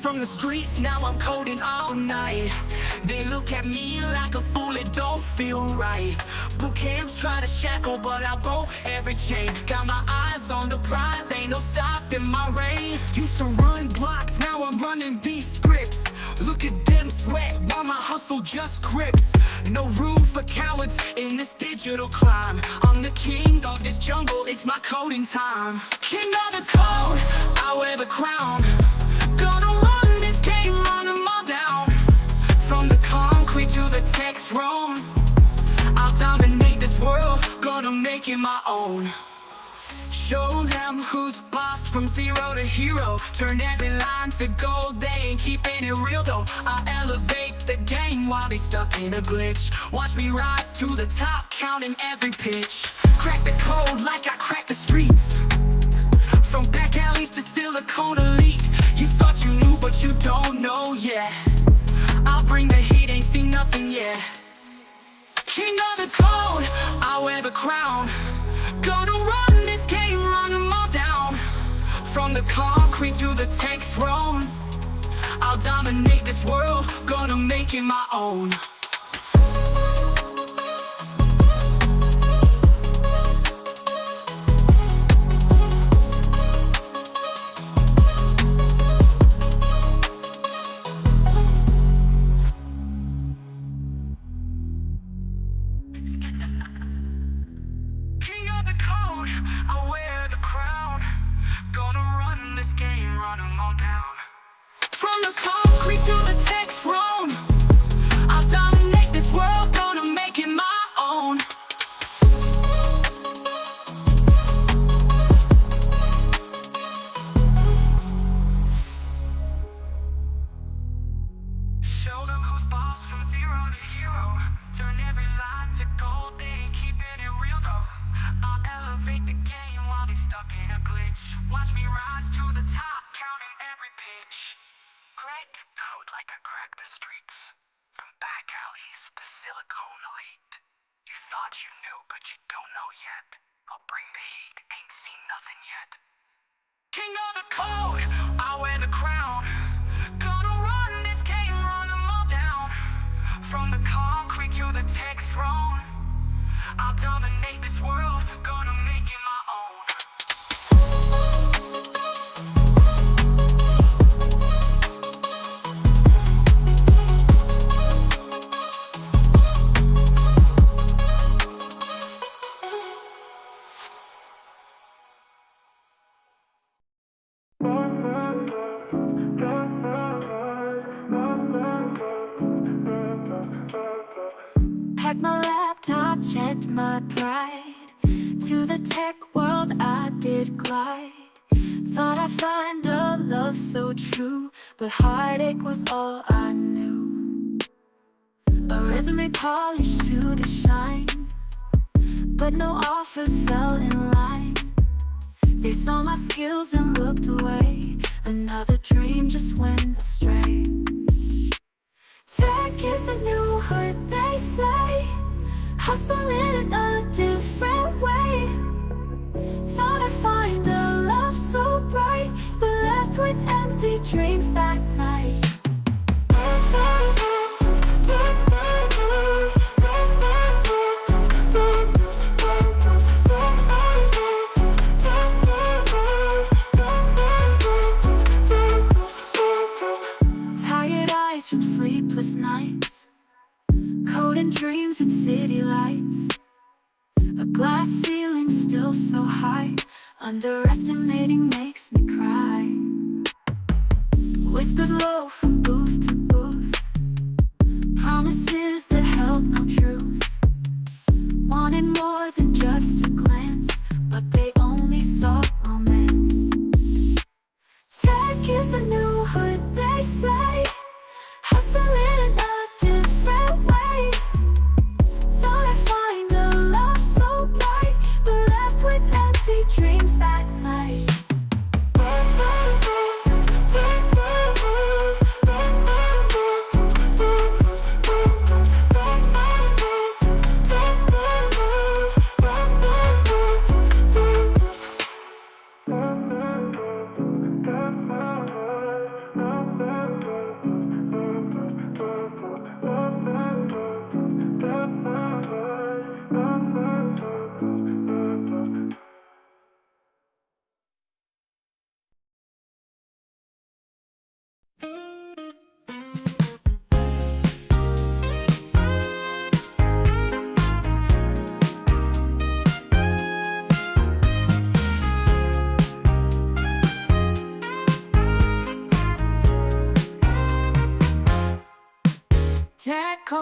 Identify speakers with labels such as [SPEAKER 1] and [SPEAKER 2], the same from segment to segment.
[SPEAKER 1] from the streets, now I'm coding all night. They look at me like a fool, it don't feel right. Boot camps try to shackle, but I broke every chain. Got my eyes on the prize, ain't no stopping my reign. Used to run blocks, now I'm running these scripts. Look at them sweat, while my hustle just grips. No room for cowards in this digital climb. I'm the king of this jungle, it's my coding time. King of the code, I wear the crown. Gonna run this game, run them all down. From the concrete to the tech throne, I'll dominate this world, gonna make it my own. Show them who's boss from zero to hero. Turn every line to gold, they ain't keeping it real though. I elevate the game while they stuck in a glitch. Watch me rise to the top, counting every pitch. Crack the code like I cracked the streets. From back alleys to Silicon Elite. You thought you knew but you don't know yet. I'll bring the heat, ain't seen nothing yet. King of the code, I wear the crown. Gonna run this game, run them all down. From the concrete to the tech throne, I'll dominate this world, gonna make it my own. I wear the crown. Gonna run this game, run them all down. From the concrete to the tech throne, I'll dominate this world, gonna make it my own. Show them who's boss from zero to hero. Turn every line to gold, they ain't keeping it real though. I'll elevate the game while they stuck in a glitch. Watch me rise to the top, counting every pitch. Crack the code like I cracked the streets. From back alleys to Silicon Elite. You thought you knew, but you don't know yet. I'll bring the heat, ain't seen nothing yet. King of the code, I wear the crown. Gonna run this game, run them all down. From the concrete to the tech throne, I'll dominate this world, gonna make it my own.
[SPEAKER 2] Packed my laptop, checked my pride. To the tech world I did glide. Thought I'd find a love so true, but heartache was all I knew. A resume polished to the shine, but no offers fell in line. They saw my skills and looked away. Another dream just went astray. Tech is the new hood, they say. Hustling in a different way. Thought I'd find a love so bright, but left with empty dreams that night. Tired eyes from sleepless nights, coding dreams and city lights. A glass ceiling still so high, underestimating makes me cry. Whispers low from booth to booth, promises that held no truth. Wanted more than just a glance, but they only saw romance. Tech is the new hood, they say. Hustling in a different way. Thought I'd find a love so bright, but left with empty dreams that night.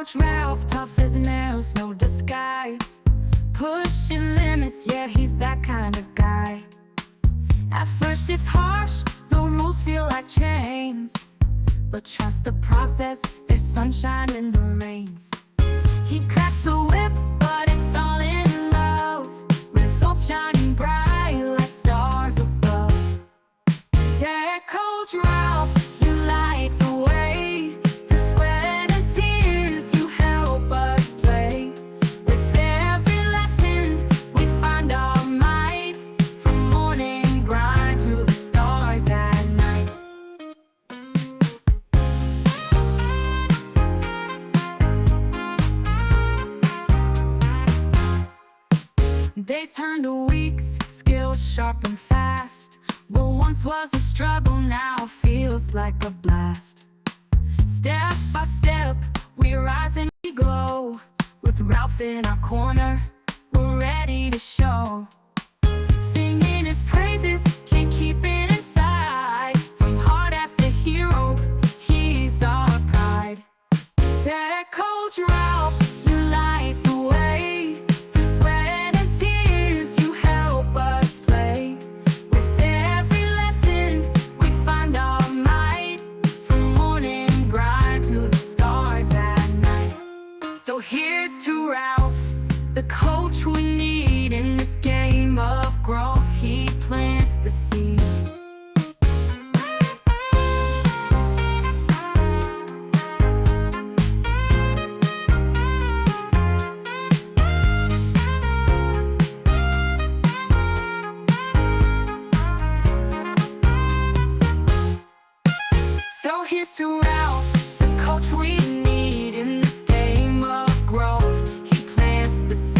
[SPEAKER 2] Coach Ralph, tough as nails, no disguise. Pushing limits, yeah, he's that kind of guy. At first it's harsh, the rules feel like chains, but trust the process, there's sunshine in the rains. He cracks the whip, but it's all in love. Results shining bright like stars above. Tech Coach Ralph, you light the way. Through sweat and tears, you help us play. With every lesson, we find our might. From morning grind to the stars at night. Days turn to weeks, skills sharp and fast. What once was a struggle now feels like a blast. Step by step, we rise and we glow. With Ralph in our corner, we're ready to show. Singing his praises, can't keep it inside. From hard ass to hero, he's our pride. Tech Coach Ralph, you light the way. Through sweat and tears, you help us play. With every lesson, we find our might. From morning grind to the stars at night. So here's to Ralph, the coach we need in this game of growth. He plants the seed. So here's to Ralph, the coach we need in this game of growth. He plants the seed.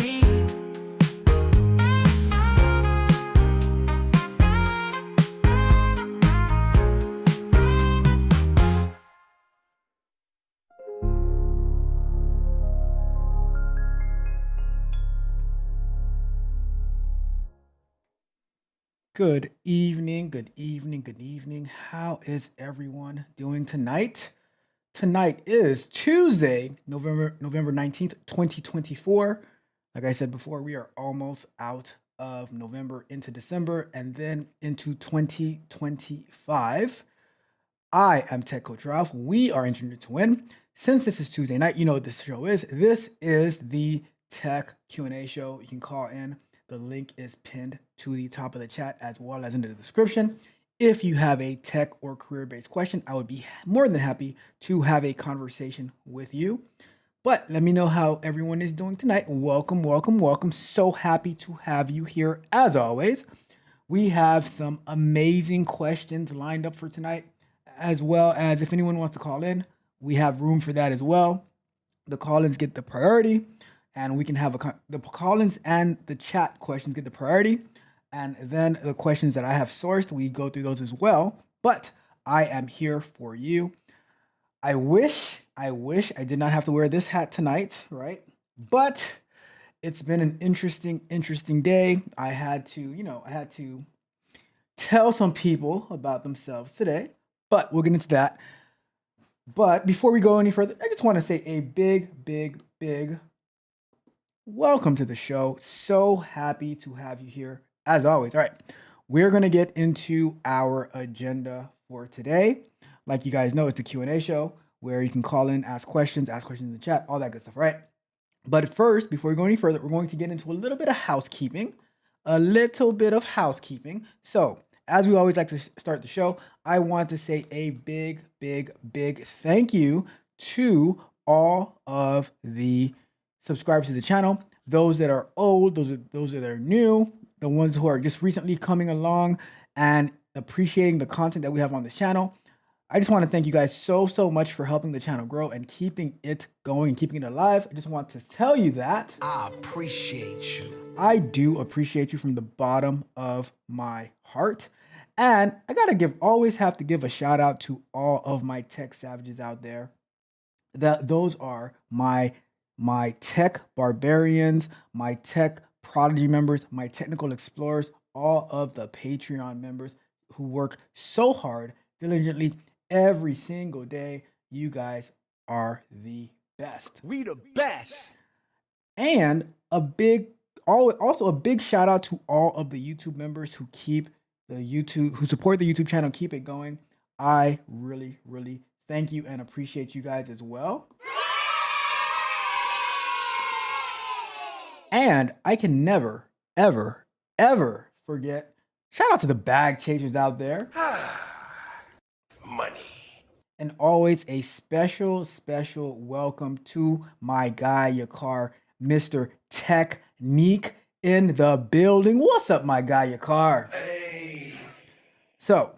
[SPEAKER 3] Good evening, good evening, good evening. How is everyone doing tonight? Tonight is Tuesday, November 19th, 2024. Like I said before, we are almost out of November into December and then into 2025. I am Tech Coach Ralph. We are engineered to win. Since this is Tuesday night, you know what this show is. This is the Tech Q&A show. You can call in. The link is pinned to the top of the chat as well as in the description. If you have a tech or career-based question, I would be more than happy to have a conversation with you. But let me know how everyone is doing tonight. Welcome, welcome, welcome. So happy to have you here as always. We have some amazing questions lined up for tonight, as well as if anyone wants to call in, we have room for that as well. The call-ins get the priority. And we can have the call-ins and the chat questions get the priority. And then the questions that I have sourced, we go through those as well. But I am here for you. I wish I did not have to wear this hat tonight, right? But it's been an interesting day. I had to tell some people about themselves today, but we'll get into that. But before we go any further, I just want to say a big welcome to the show. So happy to have you here as always. All right, we're going to get into our agenda for today. Like you guys know, it's the Q&A show where you can call in, ask questions in the chat, all that good stuff, right? But first, before we go any further, we're going to get into a little bit of housekeeping. So, as we always like to start the show, I want to say a big thank you to all of the subscribers to the channel, those that are old, those that are new, the ones who are just recently coming along and appreciating the content that we have on this channel. I just want to thank you guys so much for helping the channel grow and keeping it going and keeping it alive. I just want to tell you that
[SPEAKER 1] I appreciate you.
[SPEAKER 3] I do appreciate you from the bottom of my heart. And I always have to give a shout out to all of my tech savages out there. Those are my tech barbarians, my tech prodigy members, my technical explorers, all of the Patreon members who work so hard, diligently, every single day. You guys are the best.
[SPEAKER 4] We the best.
[SPEAKER 3] And also a big shout out to all of the YouTube members who support the YouTube channel, keep it going. I really, really thank you and appreciate you guys as well. And I can never, ever, ever forget, shout out to the bag chasers out there.
[SPEAKER 4] Money.
[SPEAKER 3] And always a special, special welcome to my guy, Yakar, Mr. Technique in the building. What's up, my guy, Yakar?
[SPEAKER 4] Hey.
[SPEAKER 3] So,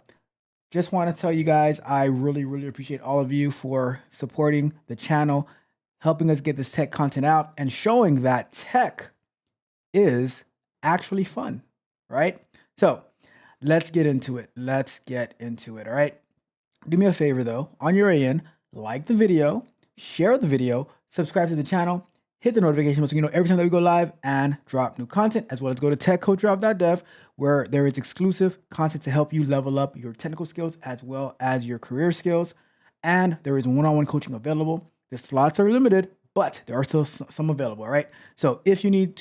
[SPEAKER 3] just want to tell you guys, I really, really appreciate all of you for supporting the channel, helping us get this tech content out, and showing that tech is actually fun, right? So, let's get into it. All right? Do me a favor though, on your way in, like the video, share the video, subscribe to the channel, hit the notification bell so you know every time that we go live and drop new content, as well as go to techcoachralph.dev, where there is exclusive content to help you level up your technical skills as well as your career skills. And there is one-on-one coaching available. The slots are limited, but there are still some available, all right? So if you need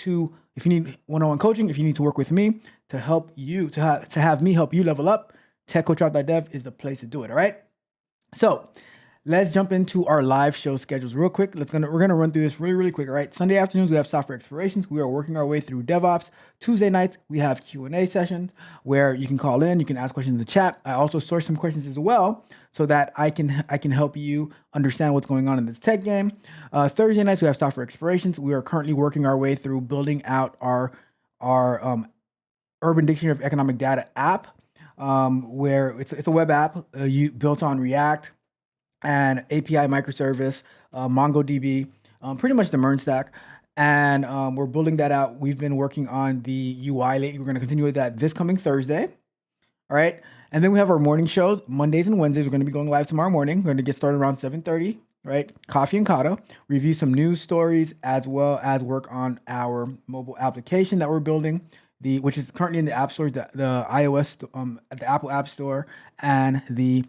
[SPEAKER 3] one-on-one coaching, if you need to work with me to help you, to have me help you level up, techcoachralph.dev is the place to do it, all right? So let's jump into our live show schedules real quick. We're gonna run through this really, really quick, all right? Sunday afternoons, we have software explorations. We are working our way through DevOps. Tuesday nights, we have Q&A sessions where you can call in, you can ask questions in the chat. I also source some questions as well so that I can help you understand what's going on in this tech game. Thursday nights, we have software explorations. We are currently working our way through building out our Urban Dictionary of Economic Data app, where it's a web app built on React and API microservice, MongoDB, pretty much the MERN stack. And we're building that out. We've been working on the UI lately. We're going to continue with that this coming Thursday. All right. And then we have our morning shows, Mondays and Wednesdays. We're going to be going live tomorrow morning. We're going to get started around 7:30, right? Coffee and Kata, review some news stories, as well as work on our mobile application that we're building, which is currently in the app stores, the iOS, the Apple App Store, and the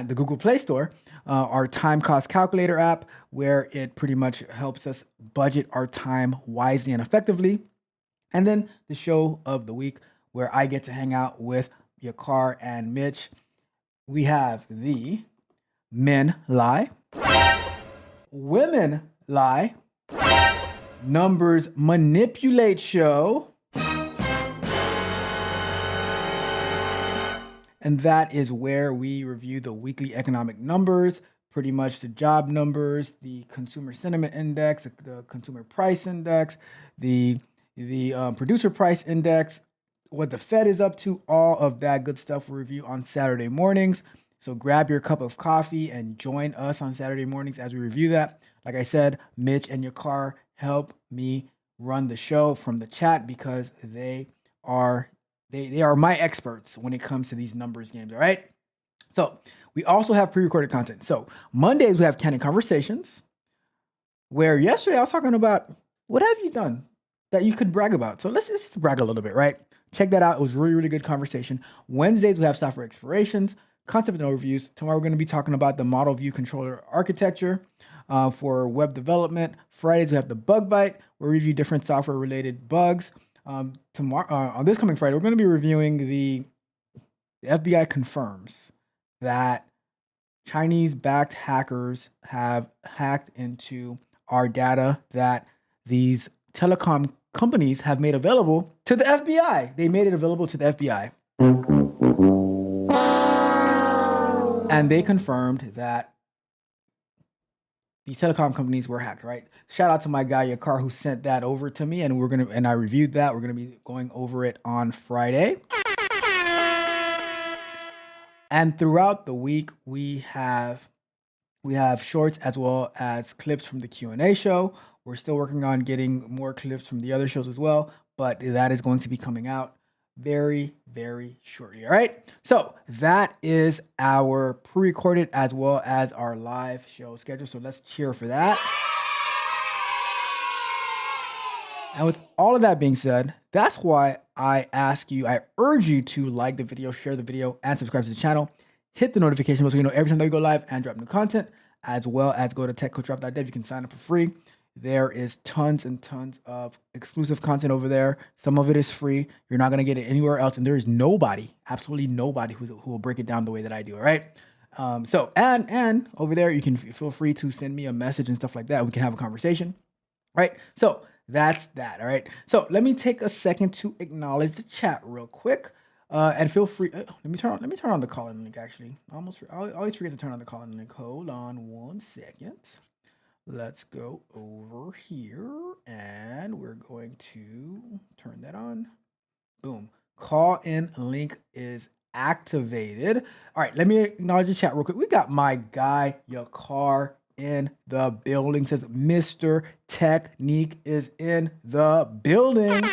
[SPEAKER 3] Google Play Store. Our time cost calculator app, where it pretty much helps us budget our time wisely and effectively. And then the show of the week, where I get to hang out with Yakar and Mitch. We have the Men Lie, Women Lie, Numbers Manipulate show. And that is where we review the weekly economic numbers, pretty much the job numbers, the consumer sentiment index, the consumer price index, the producer price index, what the Fed is up to, all of that good stuff we review on Saturday mornings. So grab your cup of coffee and join us on Saturday mornings as we review that. Like I said, Mitch and Yakar help me run the show from the chat because they are my experts when it comes to these numbers games, all right? So we also have pre-recorded content. So Mondays, we have Candid Conversations, where yesterday I was talking about what have you done that you could brag about. So let's just brag a little bit, right? Check that out. It was really, really good conversation. Wednesdays, we have software explorations, concept and overviews. Tomorrow, we're going to be talking about the model view controller architecture for web development. Fridays, we have the bug bite, where we review different software-related bugs. Tomorrow, on this coming Friday, we're going to be reviewing the FBI confirms that Chinese-backed hackers have hacked into our data that these telecom companies have made available to the FBI. They made it available to the FBI. And they confirmed that these telecom companies were hacked, right? Shout out to my guy Yakar who sent that over to me, and I reviewed that. We're gonna be going over it on Friday. And throughout the week, we have shorts as well as clips from the Q&A show. We're still working on getting more clips from the other shows as well, but that is going to be coming out very, very shortly. All right. So that is our pre-recorded as well as our live show schedule. So let's cheer for that. And with all of that being said, that's why I urge you to like the video, share the video, and subscribe to the channel. Hit the notification bell so you know every time that we go live and drop new content, as well as go to techcoachralph.dev. You can sign up for free. There is tons and tons of exclusive content over there. Some of it is free. You're not going to get it anywhere else. And there is nobody, absolutely nobody who will break it down the way that I do. All right. And over there, you can feel free to send me a message and stuff like that. We can have a conversation. Right. So that's that. All right. So let me take a second to acknowledge the chat real quick. And feel free. Let me turn on the call-in link. Actually, I always forget to turn on the call-in link. Hold on one second. Let's go over here, and we're going to turn that on. Boom. Call-in link is activated. All right. Let me acknowledge the chat real quick. We got my guy Yakar in the building. Says Mr. Technique is in the building.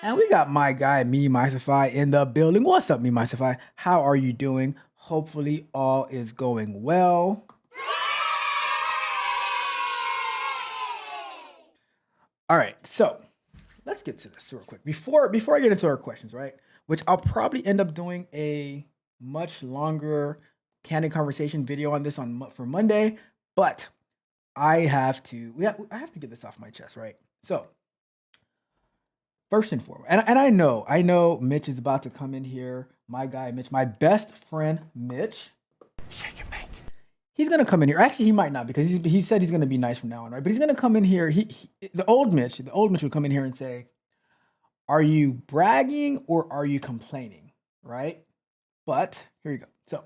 [SPEAKER 3] And we got my guy, Me Mysify, in the building. What's up, Me Mysify? How are you doing? Hopefully all is going well. All right, so let's get to this real quick. Before I get into our questions, right? Which I'll probably end up doing a much longer candid conversation video on this for Monday, but I have to get this off my chest, right? So first and foremost, and I know Mitch is about to come in here. My guy Mitch, my best friend Mitch. Shake your bank. He's gonna come in here. Actually, he might not, because he said he's gonna be nice from now on, right? But he's gonna come in here. The old Mitch would come in here and say, "Are you bragging or are you complaining?" Right? But here you go. So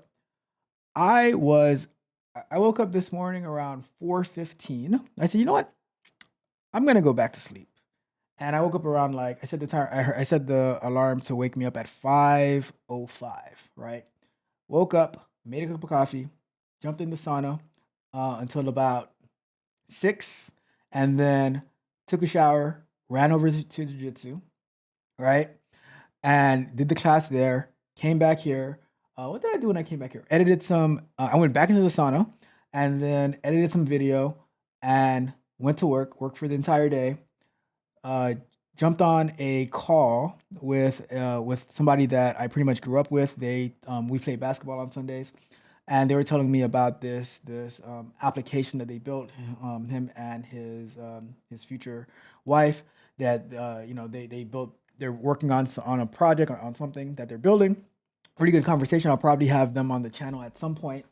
[SPEAKER 3] I woke up this morning around 4:15. I said, you know what? I'm gonna go back to sleep. And I woke up around, like, I set the alarm to wake me up at 5:05, right? Woke up, made a cup of coffee, jumped in the sauna until about 6, and then took a shower, ran over to jiu-jitsu, right? And did the class there, came back here. What did I do when I came back here? Edited some, I went back into the sauna, and then edited some video, and went to worked for the entire day. Jumped on a call with somebody that I pretty much grew up with. We play basketball on Sundays, and they were telling me about this application that they built, him and his future wife, that they built. They're working on a project, on something that they're building. Pretty good conversation. I'll probably have them on the channel at some point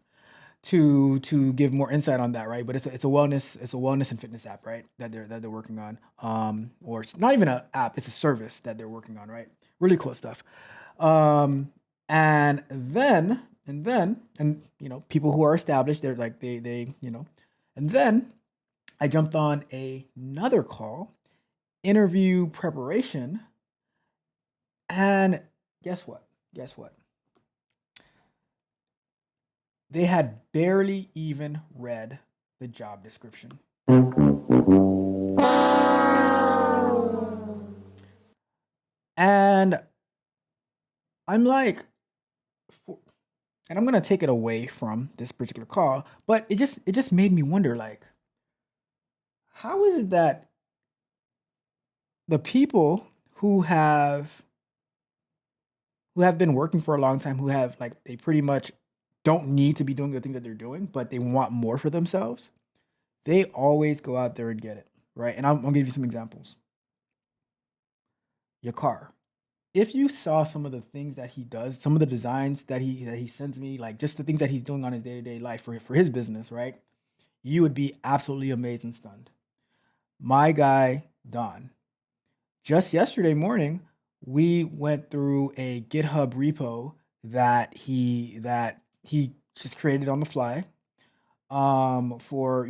[SPEAKER 3] to give more insight on that, right? But it's a wellness and fitness app, right? That they're working on, or it's not even an app, it's a service that they're working on, right? Really cool stuff. And then people who are established, they're like and then I jumped on another call, interview preparation, and guess what? They had barely even read the job description. And I'm like, and I'm gonna take it away from this particular call, but it just made me wonder, like, how is it that the people who have been working for a long time, they pretty much don't need to be doing the things that they're doing, but they want more for themselves, they always go out there and get it, right? And I'll give you some examples. Yakar. If you saw some of the things that he does, some of the designs that he sends me, like just the things that he's doing on his day-to-day life for his business, right? You would be absolutely amazed and stunned. My guy, Don. Just yesterday morning, we went through a GitHub repo that he just created on the fly, for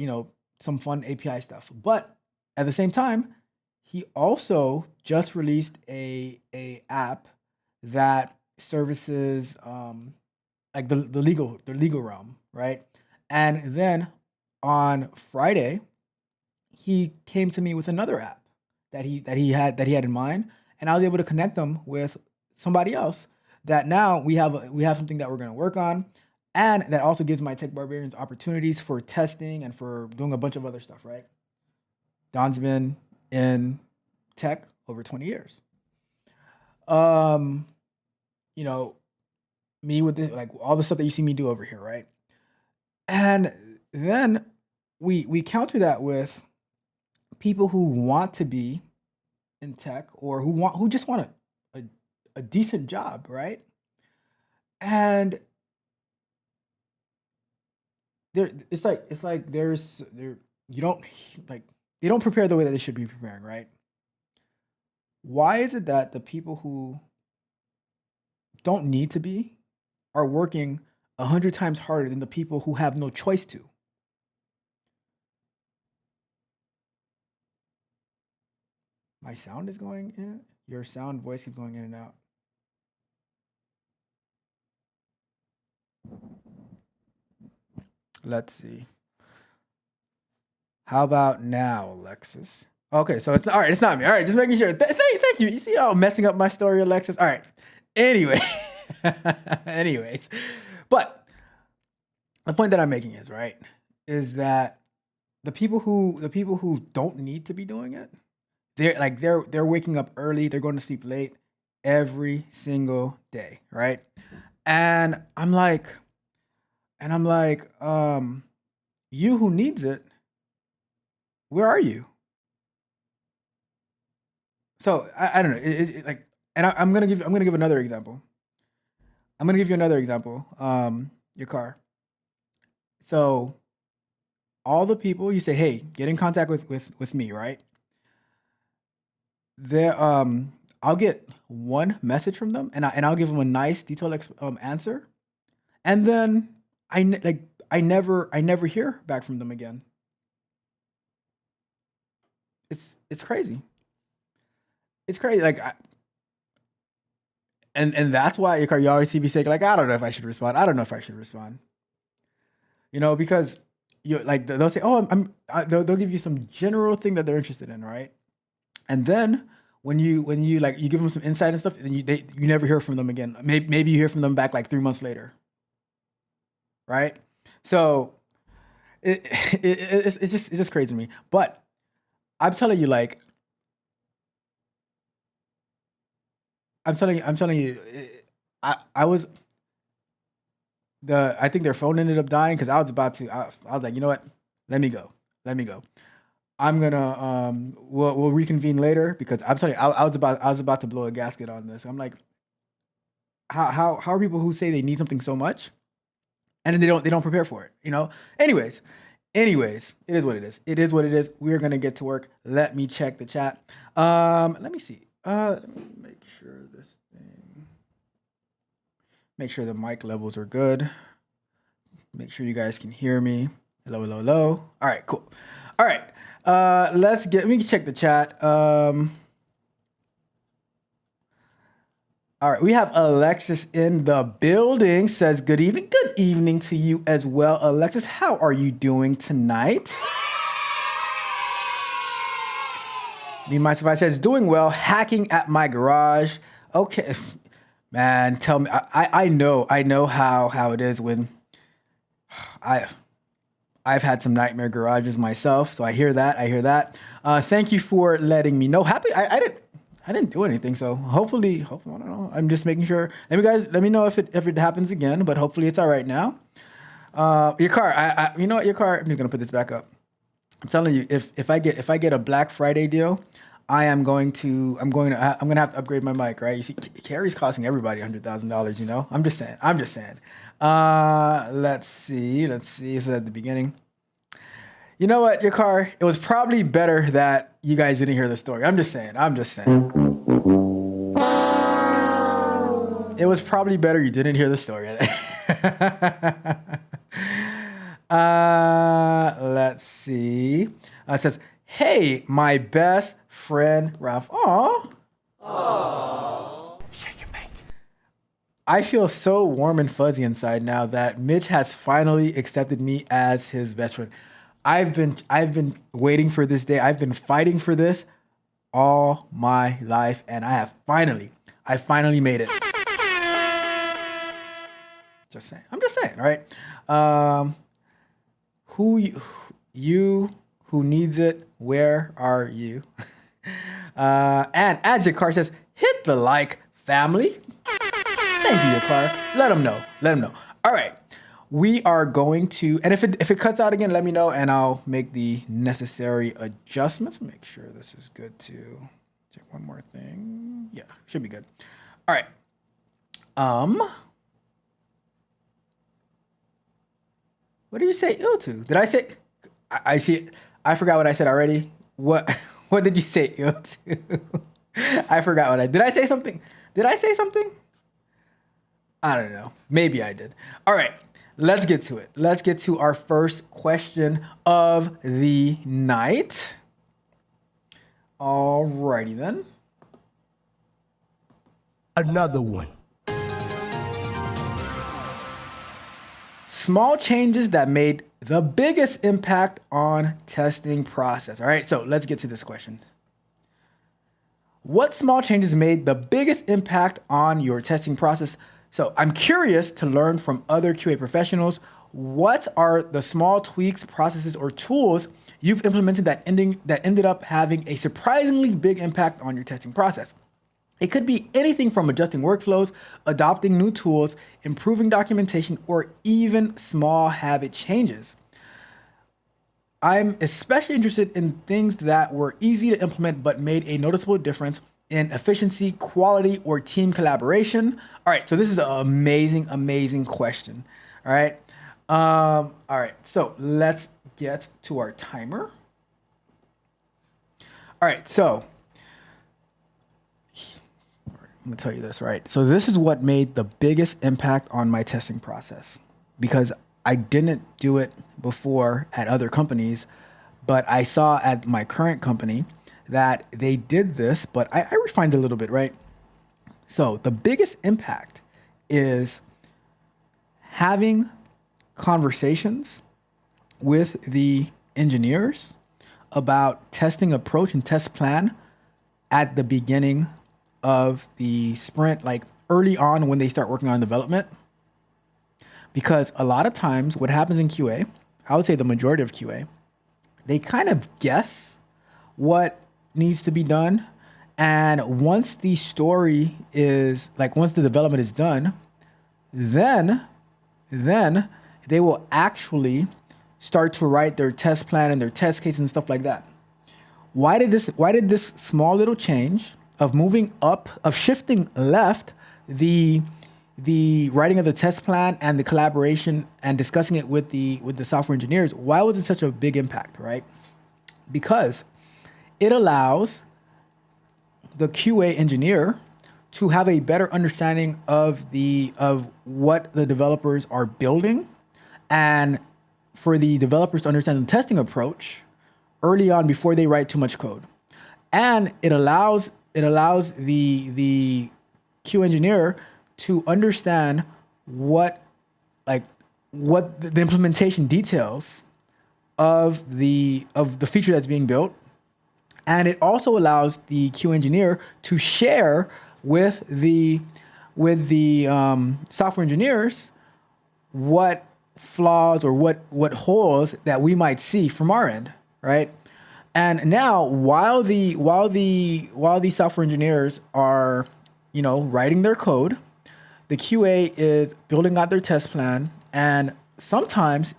[SPEAKER 3] some fun API stuff. But at the same time, he also just released a app that services like the legal realm, right? And then on Friday, he came to me with another app that he had in mind, and I was able to connect them with somebody else that now we have something that we're going to work on, and that also gives my tech barbarians opportunities for testing and for doing a bunch of other stuff, right? Don's been in tech over 20 years. Me with like all the stuff that you see me do over here, right? And then we counter that with people who want to be in tech or who just want a decent job, right? And it's like there you don't like they don't prepare the way that they should be preparing, right? Why is it that the people who don't need to be are working 100 times harder than the people who have no choice to? My sound is going in. Your sound voice keeps going in and out. Let's see. How about now, Alexis? Okay, so it's all right. It's not me. All right, just making sure. Thank you. You see how I'm messing up my story, Alexis? All right. Anyway, anyways, but the point that I'm making is right is that the people who don't need to be doing it, they're waking up early, they're going to sleep late every single day, right? And I'm like, you who needs it, where are you? So I don't know. Like, and I'm gonna give another example. I'm gonna give you another example. Your car. So all the people you say, hey, get in contact with me, right? There, I'll get one message from them, and I'll give them a nice detailed answer, and then I never hear back from them again. It's crazy. It's crazy. Like, and that's why you always see me saying like, I don't know if I should respond. I don't know if I should respond. You know, because you like they'll say, oh, they'll give you some general thing that they're interested in, right? And then when you like you give them some insight and stuff, and you never hear from them again. Maybe you hear from them back like 3 months later, right? So it's just crazy to me. But I'm telling you, like, I'm telling you, I was I think their phone ended up dying because I was about to. I was like, you know what? Let me go. I'm gonna we'll reconvene later because I'm telling you, I was about to blow a gasket on this. I'm like, how are people who say they need something so much, and then they don't prepare for it? You know. Anyways, it is what it is. It is what it is. We're gonna get to work. Let me check the chat. Let me see. Let me make sure this thing. Make sure the mic levels are good. Make sure you guys can hear me. Hello, hello, hello. All right, cool. All right. Let me check the chat. All right, we have Alexis in the building. Says good evening. Good evening to you as well, Alexis. How are you doing tonight? Me myself says doing well. Hacking at my garage. Okay, man. Tell me. I know how it is when I've had some nightmare garages myself, so I hear that. Thank you for letting me know. I didn't do anything, so hopefully, I don't know. I'm just making sure. Let me know if it happens again, but hopefully it's all right now. Your car, you know what, your car. I'm just gonna put this back up. I'm telling you, if I get a Black Friday deal, I'm going to have to upgrade my mic, right? You see, Carrie's costing everybody $100,000. You know, I'm just saying. Let's see. This is at the beginning. You know what, your car? It was probably better that you guys didn't hear the story. I'm just saying. It was probably better you didn't hear the story. Let's see. It says, "Hey, my best friend Ralph." Aww. Shake your mic. I feel so warm and fuzzy inside now that Mitch has finally accepted me as his best friend. I've been waiting for this day. I've been fighting for this all my life, and I finally made it. I'm just saying, right? Who needs it? Where are you? And as your car says, hit the like, family. Thank you, your car. Let them know. All right. we are going to, and if it cuts out again, let me know and I'll make the necessary adjustments. Make sure this is good to check one more thing. Yeah, should be good. All right. What did you say ill to? Did I say, I see, I forgot what I said already. What did you say ill to? I forgot did I say something? Did I say something? I don't know. Maybe I did. All right, let's get to it. Let's get to our first question of the night. All righty then.
[SPEAKER 4] Another one.
[SPEAKER 3] Small changes that made the biggest impact on testing process. All right, so let's get to this question. What small changes made the biggest impact on your testing process? So I'm curious to learn from other QA professionals. What are the small tweaks, processes, or tools you've implemented that ended up having a surprisingly big impact on your testing process? It could be anything from adjusting workflows, adopting new tools, improving documentation, or even small habit changes. I'm especially interested in things that were easy to implement but made a noticeable difference in efficiency, quality, or team collaboration. All right, so this is an amazing question. All right, so let's get to our timer. All right, so I'm gonna tell you this, right? So this is what made the biggest impact on my testing process, because I didn't do it before at other companies, but I saw at my current company that they did this, but I refined it a little bit, right? So the biggest impact is having conversations with the engineers about testing approach and test plan at the beginning of the sprint, like early on when they start working on development. Because a lot of times what happens in QA, I would say the majority of QA, they kind of guess what needs to be done. And once the story is like, once the development is done, then they will actually start to write their test plan and their test case and stuff like that. Why did this small little change of moving up, of shifting left the writing of the test plan and the collaboration and discussing it with the software engineers, why was it such a big impact, right? Because it allows the QA engineer to have a better understanding of what the developers are building, and for the developers to understand the testing approach early on before they write too much code. And it allows the QA engineer to understand what the implementation details of the feature that's being built. And it also allows the QA engineer to share with the software engineers what flaws or what holes that we might see from our end, right? And now, while the software engineers are, writing their code, the QA is building out their test plan, and sometimes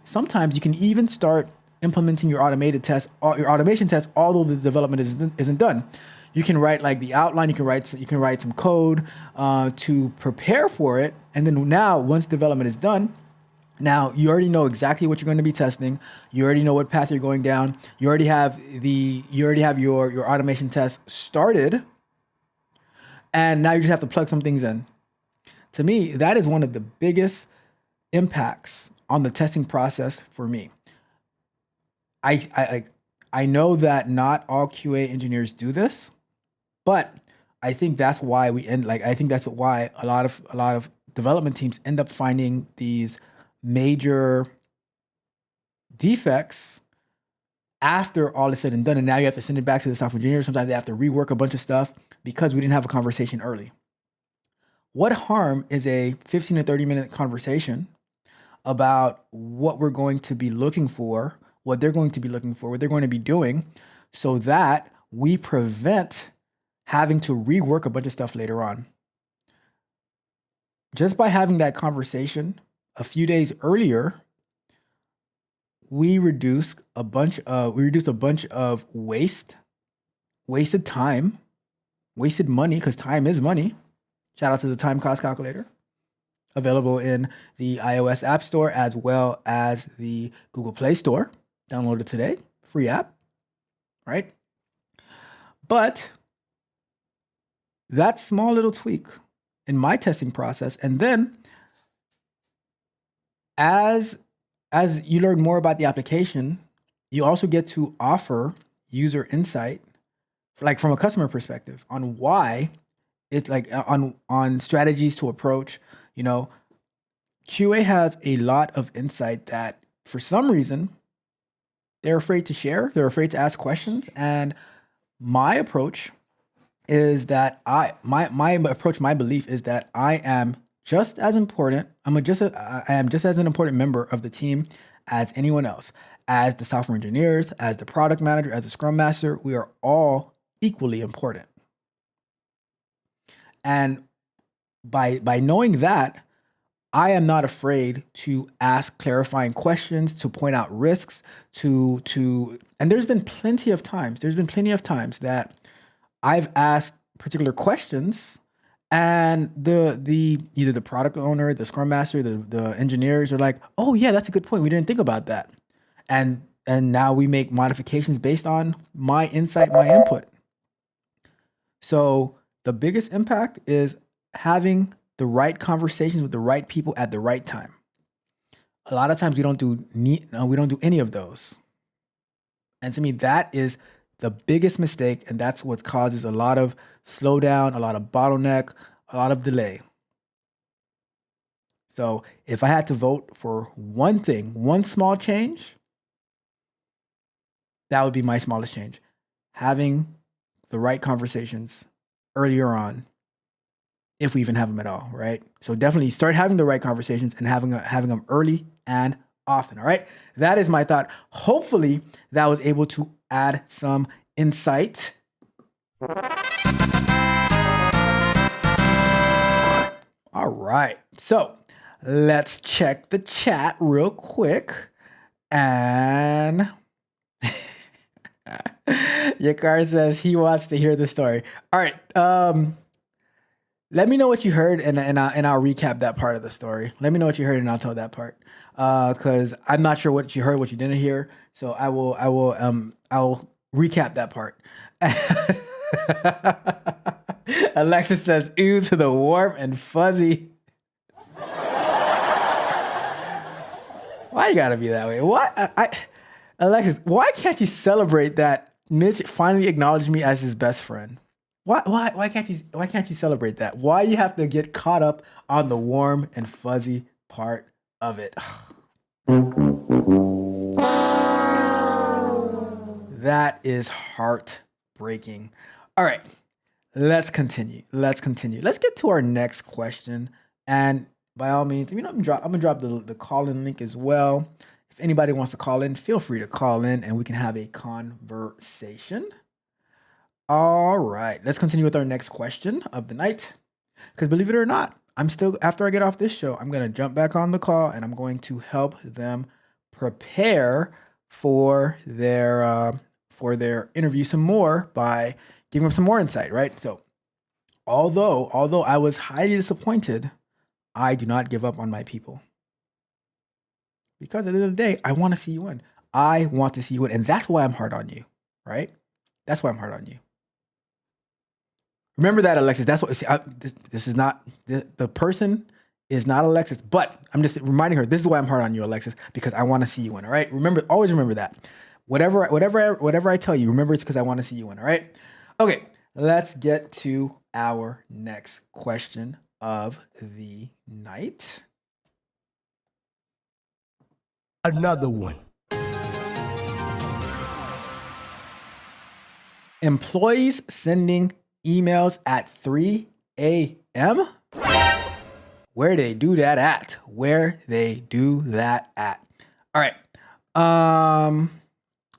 [SPEAKER 3] you can even start implementing your automation tests, although the development isn't done. You can write like the outline. You can write some code to prepare for it, and then now once development is done, now you already know exactly what you're going to be testing. You already know what path you're going down. You already have your automation test started, and now you just have to plug some things in. To me, that is one of the biggest impacts on the testing process for me. I know that not all QA engineers do this, but I think that's why a lot of development teams end up finding these major defects after all is said and done, and now you have to send it back to the software engineer. Sometimes they have to rework a bunch of stuff because we didn't have a conversation early. What harm is a 15 to 30 minute conversation about what we're going to be looking for, what they're going to be looking for, what they're going to be doing, so that we prevent having to rework a bunch of stuff later on? Just by having that conversation a few days earlier, we reduced a bunch of wasted time, wasted money, because time is money. Shout out to the time cost calculator, available in the iOS App Store as well as the Google Play Store. Download it today, free app, right? But that small little tweak in my testing process, and then as you learn more about the application, you also get to offer user insight, like from a customer perspective, on why it's like on strategies to approach. You know, QA has a lot of insight that for some reason they're afraid to share. They're afraid to ask questions. And my approach is that my belief is that I am just as important. I am just as an important member of the team as anyone else. As the software engineers, as the product manager, as the scrum master, we are all equally important. And by knowing that, I am not afraid to ask clarifying questions, to point out risks, and there's been plenty of times that I've asked particular questions, and either the product owner, the scrum master, the engineers are like, "Oh yeah, that's a good point. We didn't think about that." And now we make modifications based on my insight, my input. So the biggest impact is having the right conversations with the right people at the right time. A lot of times we don't do any of those. And to me, that is the biggest mistake, and that's what causes a lot of slowdown, a lot of bottleneck, a lot of delay. So if I had to vote for one thing, one small change, that would be my smallest change. Having the right conversations earlier on, if we even have them at all, right? So definitely start having the right conversations and having them early and often, all right? That is my thought. Hopefully that was able to add some insight. All right, so let's check the chat real quick. And Yakar says he wants to hear the story. All right, let me know what you heard, and I'll recap that part of the story. Let me know what you heard, and I'll tell that part. Because I'm not sure what you heard, what you didn't hear. So I'll recap that part. Alexis says, "Ew to the warm and fuzzy." Why you gotta be that way? What? Alexis, why can't you celebrate that Mitch finally acknowledged me as his best friend? Why can't you celebrate that? Why you have to get caught up on the warm and fuzzy part of it? That is heartbreaking. All right, let's continue. Let's get to our next question. And by all means, I'm gonna drop the call-in link as well. If anybody wants to call in, feel free to call in and we can have a conversation. All right, let's continue with our next question of the night. Because believe it or not, after I get off this show, I'm going to jump back on the call and I'm going to help them prepare for their interview some more by giving them some more insight, right? So although I was highly disappointed, I do not give up on my people. Because at the end of the day, I want to see you win. I want to see you win. And that's why I'm hard on you, right? That's why I'm hard on you. Remember that, Alexis. That's what. This is not the person is not Alexis, but I'm just reminding her. This is why I'm hard on you, Alexis, because I want to see you win. All right. Always remember that. Whatever I tell you, remember it's because I want to see you win. All right. Okay. Let's get to our next question of the night.
[SPEAKER 4] Another one.
[SPEAKER 3] Employees sending emails at 3 a.m.? Where they do that at? All right.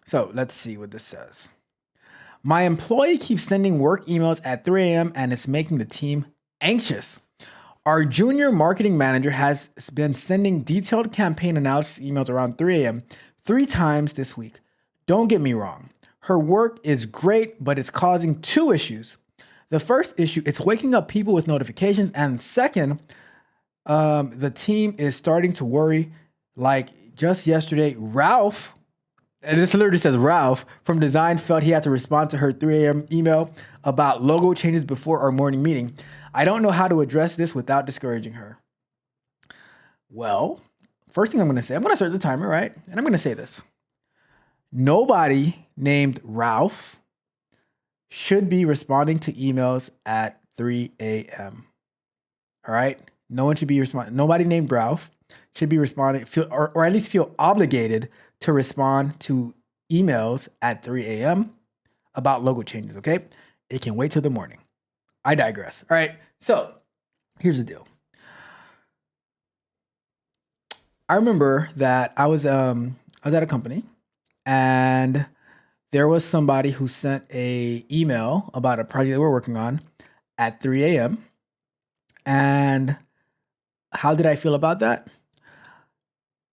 [SPEAKER 3] So let's see what this says. My employee keeps sending work emails at 3 a.m. and it's making the team anxious. Our junior marketing manager has been sending detailed campaign analysis emails around 3 a.m. 3 times this week. Don't get me wrong. Her work is great, but it's causing 2 issues. The first issue, it's waking up people with notifications. And second, the team is starting to worry. Like just yesterday, Ralph, and this literally says Ralph from design felt he had to respond to her 3 a.m. email about logo changes before our morning meeting. I don't know how to address this without discouraging her. Well, first thing I'm going to say, I'm going to start the timer, right? And I'm going to say this. Nobody named Ralph should be responding to emails at 3 a.m. All right? No one should be responding. Nobody named Ralph should be responding, or at least feel obligated to respond to emails at 3 a.m. about logo changes, okay? It can wait till the morning. I digress. All right, so here's the deal. I remember that I was at a company, and there was somebody who sent a email about a project that we're working on at 3 a.m. And how did I feel about that?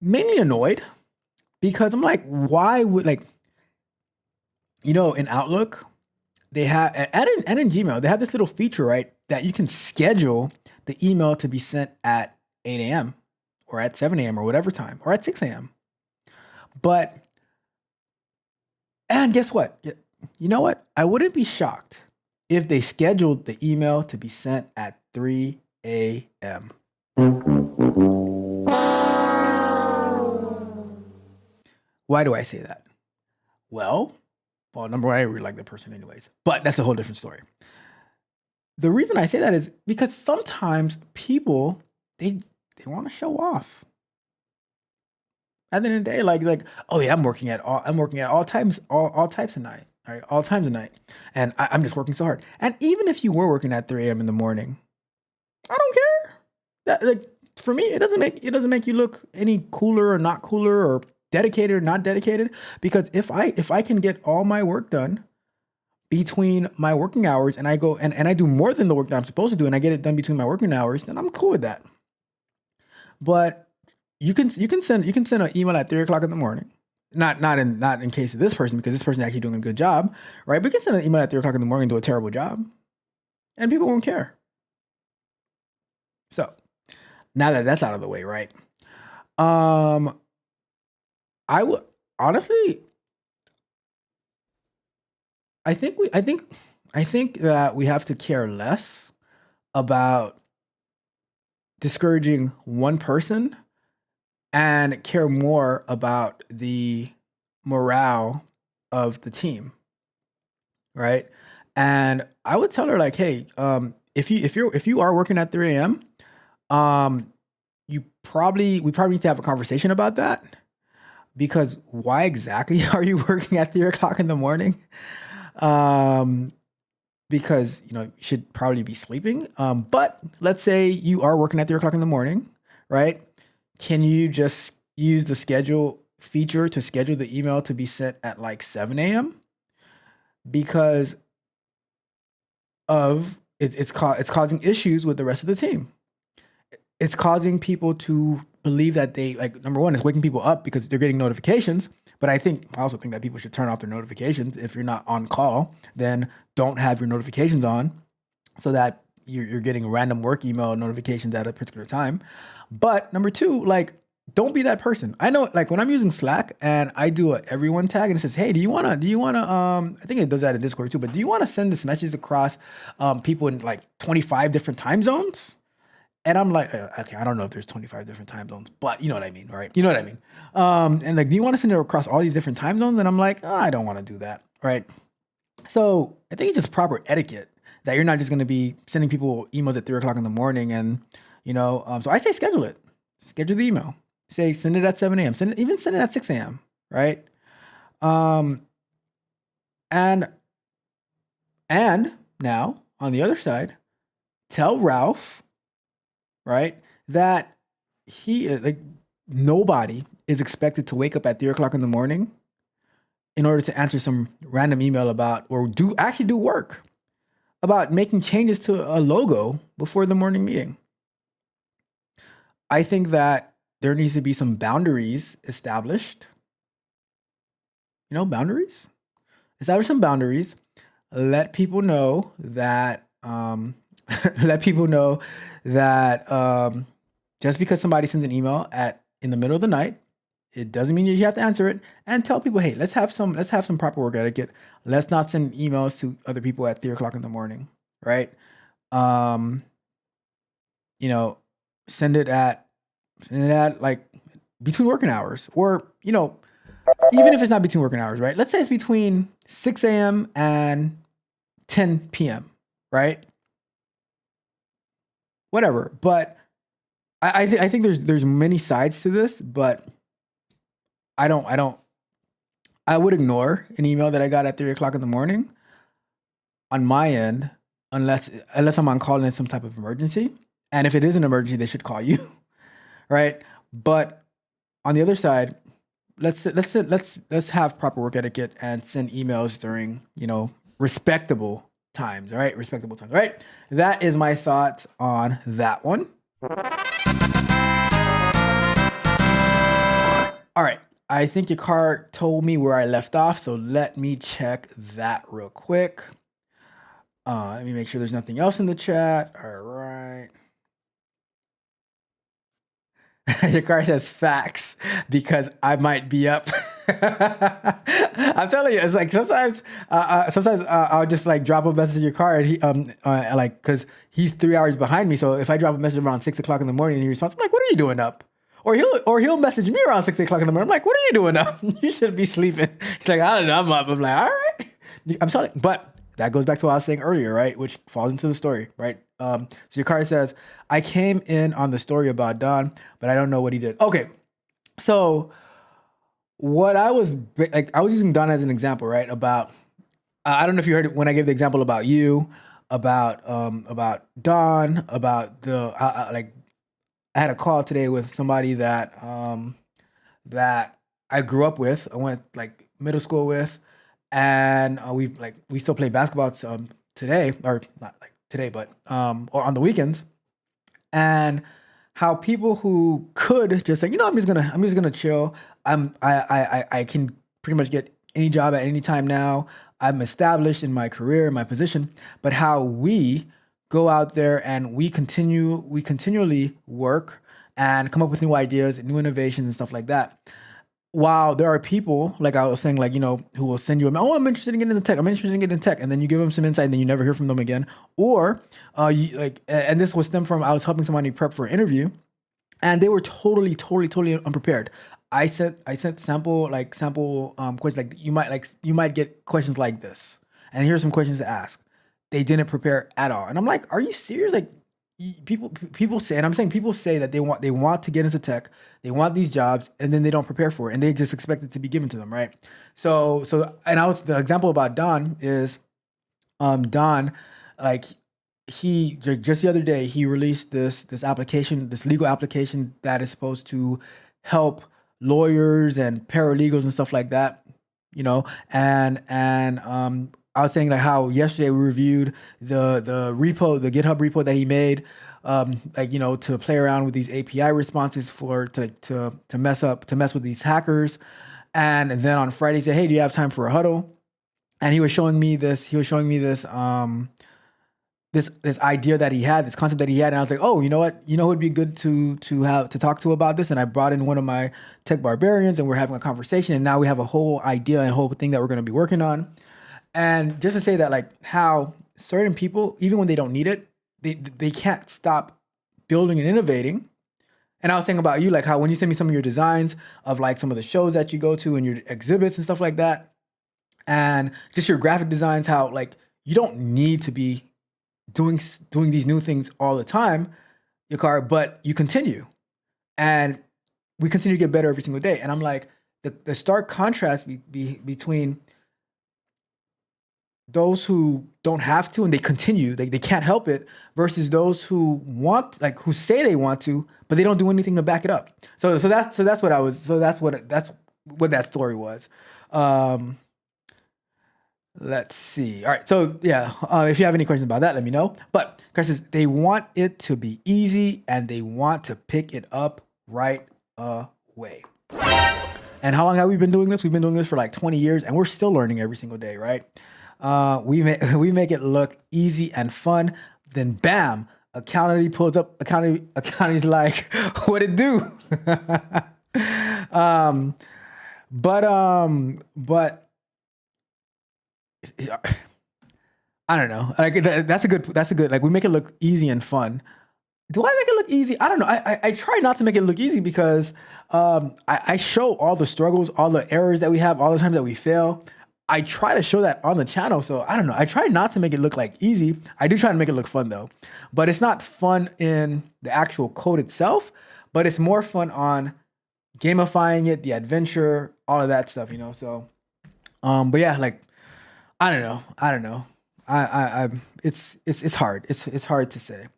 [SPEAKER 3] Mainly annoyed, because I'm like, why would, like, in Outlook, they have, and in Gmail, they have this little feature, right, that you can schedule the email to be sent at 8 a.m. or at 7 a.m. or whatever time, or at 6 a.m. And guess what? You know what? I wouldn't be shocked if they scheduled the email to be sent at 3 a.m. Why do I say that? Well, number one, I really like the person anyways, but that's a whole different story. The reason I say that is because sometimes people, they want to show off. At the end of the day, like, oh yeah, I'm working at all times, all types of night, all right, all times of night, and I'm just working so hard. And even if you were working at 3 a.m. in the morning, I don't care. That, like, for me, it doesn't make you look any cooler or not cooler, or dedicated or not dedicated, because if I can get all my work done between my working hours, and I go and I do more than the work that I'm supposed to do, and I get it done between my working hours, then I'm cool with that. But you can send an email at 3 o'clock in the morning. Not in case of this person, because this person is actually doing a good job, right? But you can send an email at 3 o'clock in the morning and do a terrible job, and people won't care. So now that that's out of the way, right? I would honestly, I think that we have to care less about discouraging one person and care more about the morale of the team, right? And I would tell her, like, hey, if you are working at 3 a.m., we probably need to have a conversation about that. Because why exactly are you working at 3 o'clock in the morning? Because you should probably be sleeping. But let's say you are working at 3 o'clock in the morning, right? Can you just use the schedule feature to schedule the email to be sent at like 7 a.m.? Because it's causing issues with the rest of the team. It's causing people to believe that they, like, number one, it's waking people up because they're getting notifications. But I also think that people should turn off their notifications. If you're not on call, then don't have your notifications on, so that you're getting random work email notifications at a particular time. But number two, like, don't be that person. I know, like, when I'm using Slack and I do a everyone tag and it says, hey, do you wanna I think it does that in Discord too, but do you wanna send this message across people in like 25 different time zones? And I'm like, okay, I don't know if there's 25 different time zones, but you know what I mean, right? You know what I mean? And like, do you want to send it across all these different time zones? And I'm like, oh, I don't want to do that, right? So I think it's just proper etiquette that you're not just going to be sending people emails at 3 o'clock in the morning. And, so I say schedule it. Schedule the email. Say, send it at 7 a.m. Send it at 6 a.m., right? And now, on the other side, tell Ralph, right, that nobody is expected to wake up at 3 o'clock in the morning in order to answer some random email about, or do work about making changes to a logo before the morning meeting. I think that there needs to be some boundaries established. Boundaries. Establish some boundaries. Let people know that. Let people know that just because somebody sends an email in the middle of the night, it doesn't mean you have to answer it. And tell people, hey, let's have some proper work etiquette. Let's not send emails to other people at 3 o'clock in the morning, right? Send it at like between working hours, or even if it's not between working hours, right? Let's say it's between 6 a.m. and 10 p.m., right? Whatever. But I think there's many sides to this, but I would ignore an email that I got at 3 o'clock in the morning on my end, unless I'm on call and it's some type of emergency. And if it is an emergency, they should call you, right? But on the other side, let's have proper work etiquette and send emails during respectable times. All right, respectable times. All right, that is my thoughts on that one. All right, I think your car told me where I left off, so let me check that real quick. Let me make sure there's nothing else in the chat. All right. Your car says facts because I might be up. I'm telling you, it's like sometimes I'll just like drop a message in your car and he like, because he's 3 hours behind me. So if I drop a message around 6 o'clock in the morning and he responds, I'm like, what are you doing up? Or he'll message me around 6 o'clock in the morning. I'm like, what are you doing up? You should be sleeping. He's like, I don't know, I'm up. I'm like, all right. I'm sorry, but that goes back to what I was saying earlier, right? Which falls into the story, right? So your car says, I came in on the story about Don, but I don't know what he did. Okay, so what I was using Don as an example, right? About I don't know if you heard it when I gave the example about you, about Don, about the like I had a call today with somebody that that I grew up with. I went like middle school with, and we still play basketball today, or not like today, but or on the weekends. And how people who could just say, I'm just gonna chill. I can pretty much get any job at any time now. I'm established in my career, my position. But how we go out there and we continually work and come up with new ideas, new innovations, and stuff like that. While there are people, like I was saying, like, who will send you I'm interested in getting into tech. I'm interested in getting into tech. And then you give them some insight and then you never hear from them again. Or and this was stemmed from, I was helping somebody prep for an interview and they were totally unprepared. I sent sample questions, like you might get questions like this. And here's some questions to ask. They didn't prepare at all. And I'm like, are you serious? Like, people say, and I'm saying people say that they want to get into tech, they want these jobs, and then they don't prepare for it, and they just expect it to be given to them, right? So, and the example about Don is, Don, like he just the other day he released this application, this legal application that is supposed to help lawyers and paralegals and stuff like that, and I was saying like how yesterday we reviewed the GitHub repo that he made, to play around with these API responses to mess with these hackers, and then on Friday he said, hey, do you have time for a huddle? And he was showing me this this idea that he had, this concept that he had, and I was like, oh, you know what? It would be good to talk to about this. And I brought in one of my tech barbarians, and we're having a conversation, and now we have a whole idea and a whole thing that we're going to be working on. And just to say that, like, how certain people, even when they don't need it, they can't stop building and innovating. And I was thinking about you, like how when you send me some of your designs of like some of the shows that you go to and your exhibits and stuff like that, and just your graphic designs, how like you don't need to be doing these new things all the time, your car, but you continue, and we continue to get better every single day. And I'm like, the stark contrast between those who don't have to and they continue, they can't help it, versus those who want, like who say they want to, but they don't do anything to back it up. So that's what that story was. Let's see. All right. So yeah, if you have any questions about that, let me know. But Chris says they want it to be easy and they want to pick it up right away. And how long have we been doing this? We've been doing this for like 20 years and we're still learning every single day, right? We make it look easy and fun. Then bam, accounting pulls up. Accounting's like, what it do? But I don't know. Like that's a good. Like we make it look easy and fun. Do I make it look easy? I don't know. I try not to make it look easy because I show all the struggles, all the errors that we have, all the times that we fail. I try to show that on the channel. So I don't know. I try not to make it look like easy. I do try to make it look fun though. But it's not fun in the actual code itself, but it's more fun on gamifying it, the adventure, all of that stuff, you know? So, but yeah, like, I don't know. It's hard. It's hard to say.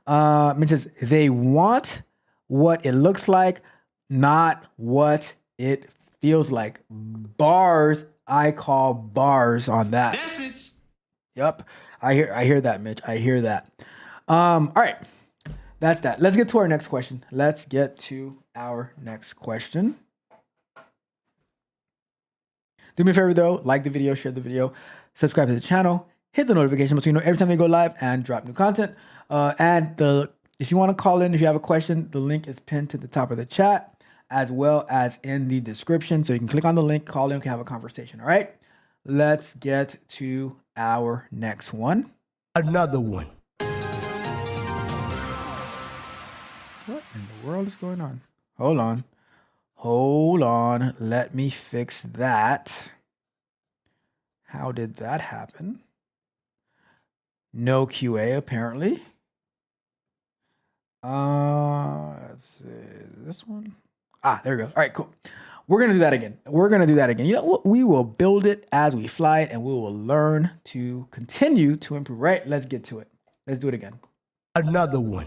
[SPEAKER 3] Mentions they want what it looks like, not what it feels like. Bars. I call bars on that. Message. Yep. I hear that, Mitch. I hear that. All right. That's that. Let's get to our next question. Do me a favor though, like the video, share the video, subscribe to the channel, hit the notification bell so you know every time we go live and drop new content. If you want to call in, if you have a question, the link is pinned to the top of the chat as well as in the description. So you can click on the link, call in, we can have a conversation. All right, let's get to our next one.
[SPEAKER 4] Another one.
[SPEAKER 3] What in the world is going on? Hold on. Let me fix that. How did that happen? No QA apparently. Let's see this one. There we go. All right, cool. We're gonna do that again. You know what? We will build it as we fly it, and we will learn to continue to improve. Right? Let's get to it. Let's do it again.
[SPEAKER 4] Another one.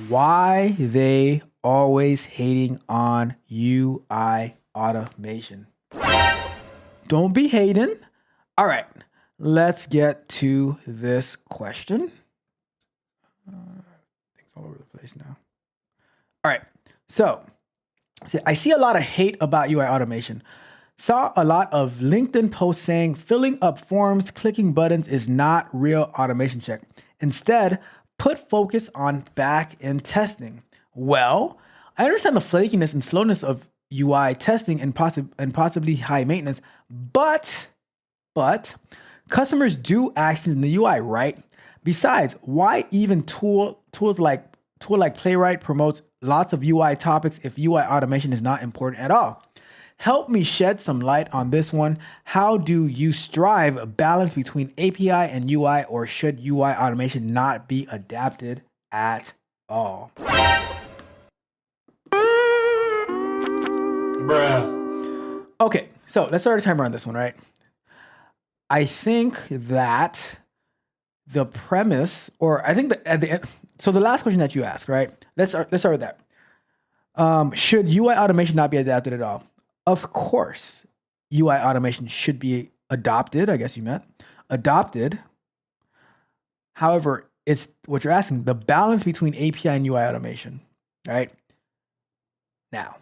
[SPEAKER 3] Why they always hating on UI automation? Don't be hating. All right, let's get to this question. Things all over the place now. All right, so I see a lot of hate about UI automation. Saw a lot of LinkedIn posts saying filling up forms, clicking buttons is not real automation check. Instead, put focus on back-end testing. Well, I understand the flakiness and slowness of UI testing and possibly high maintenance, but customers do actions in the UI, right? Besides, why even tool like Playwright promotes lots of UI topics if UI automation is not important at all? Help me shed some light on this one. How do you strive a balance between API and UI, or should UI automation not be adapted at all?
[SPEAKER 4] Bruh.
[SPEAKER 3] Okay, so let's start a timer on this one, right? I think that the premise, or I think that at the end, so the last question that you asked, right? Let's start with that. Should UI automation not be adapted at all? Of course, UI automation should be adopted. I guess you meant adopted. However, it's what you're asking, the balance between API and UI automation, right? Now,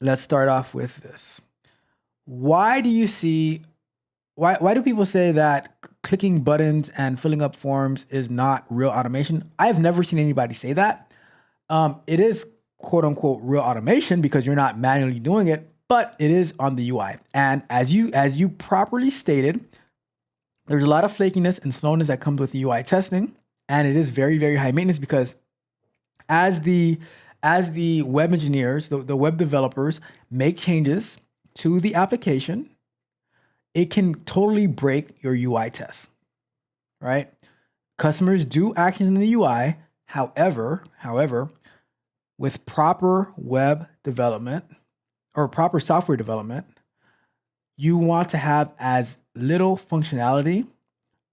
[SPEAKER 3] let's start off with this. Why do people say that clicking buttons and filling up forms is not real automation? I've never seen anybody say that. It is quote unquote real automation because you're not manually doing it, but it is on the UI. And as you properly stated, there's a lot of flakiness and slowness that comes with the UI testing, and it is very, very high maintenance because as the web engineers, the web developers make changes to the application, it can totally break your UI tests, right? Customers do actions in the UI. However, with proper web development or proper software development, you want to have as little functionality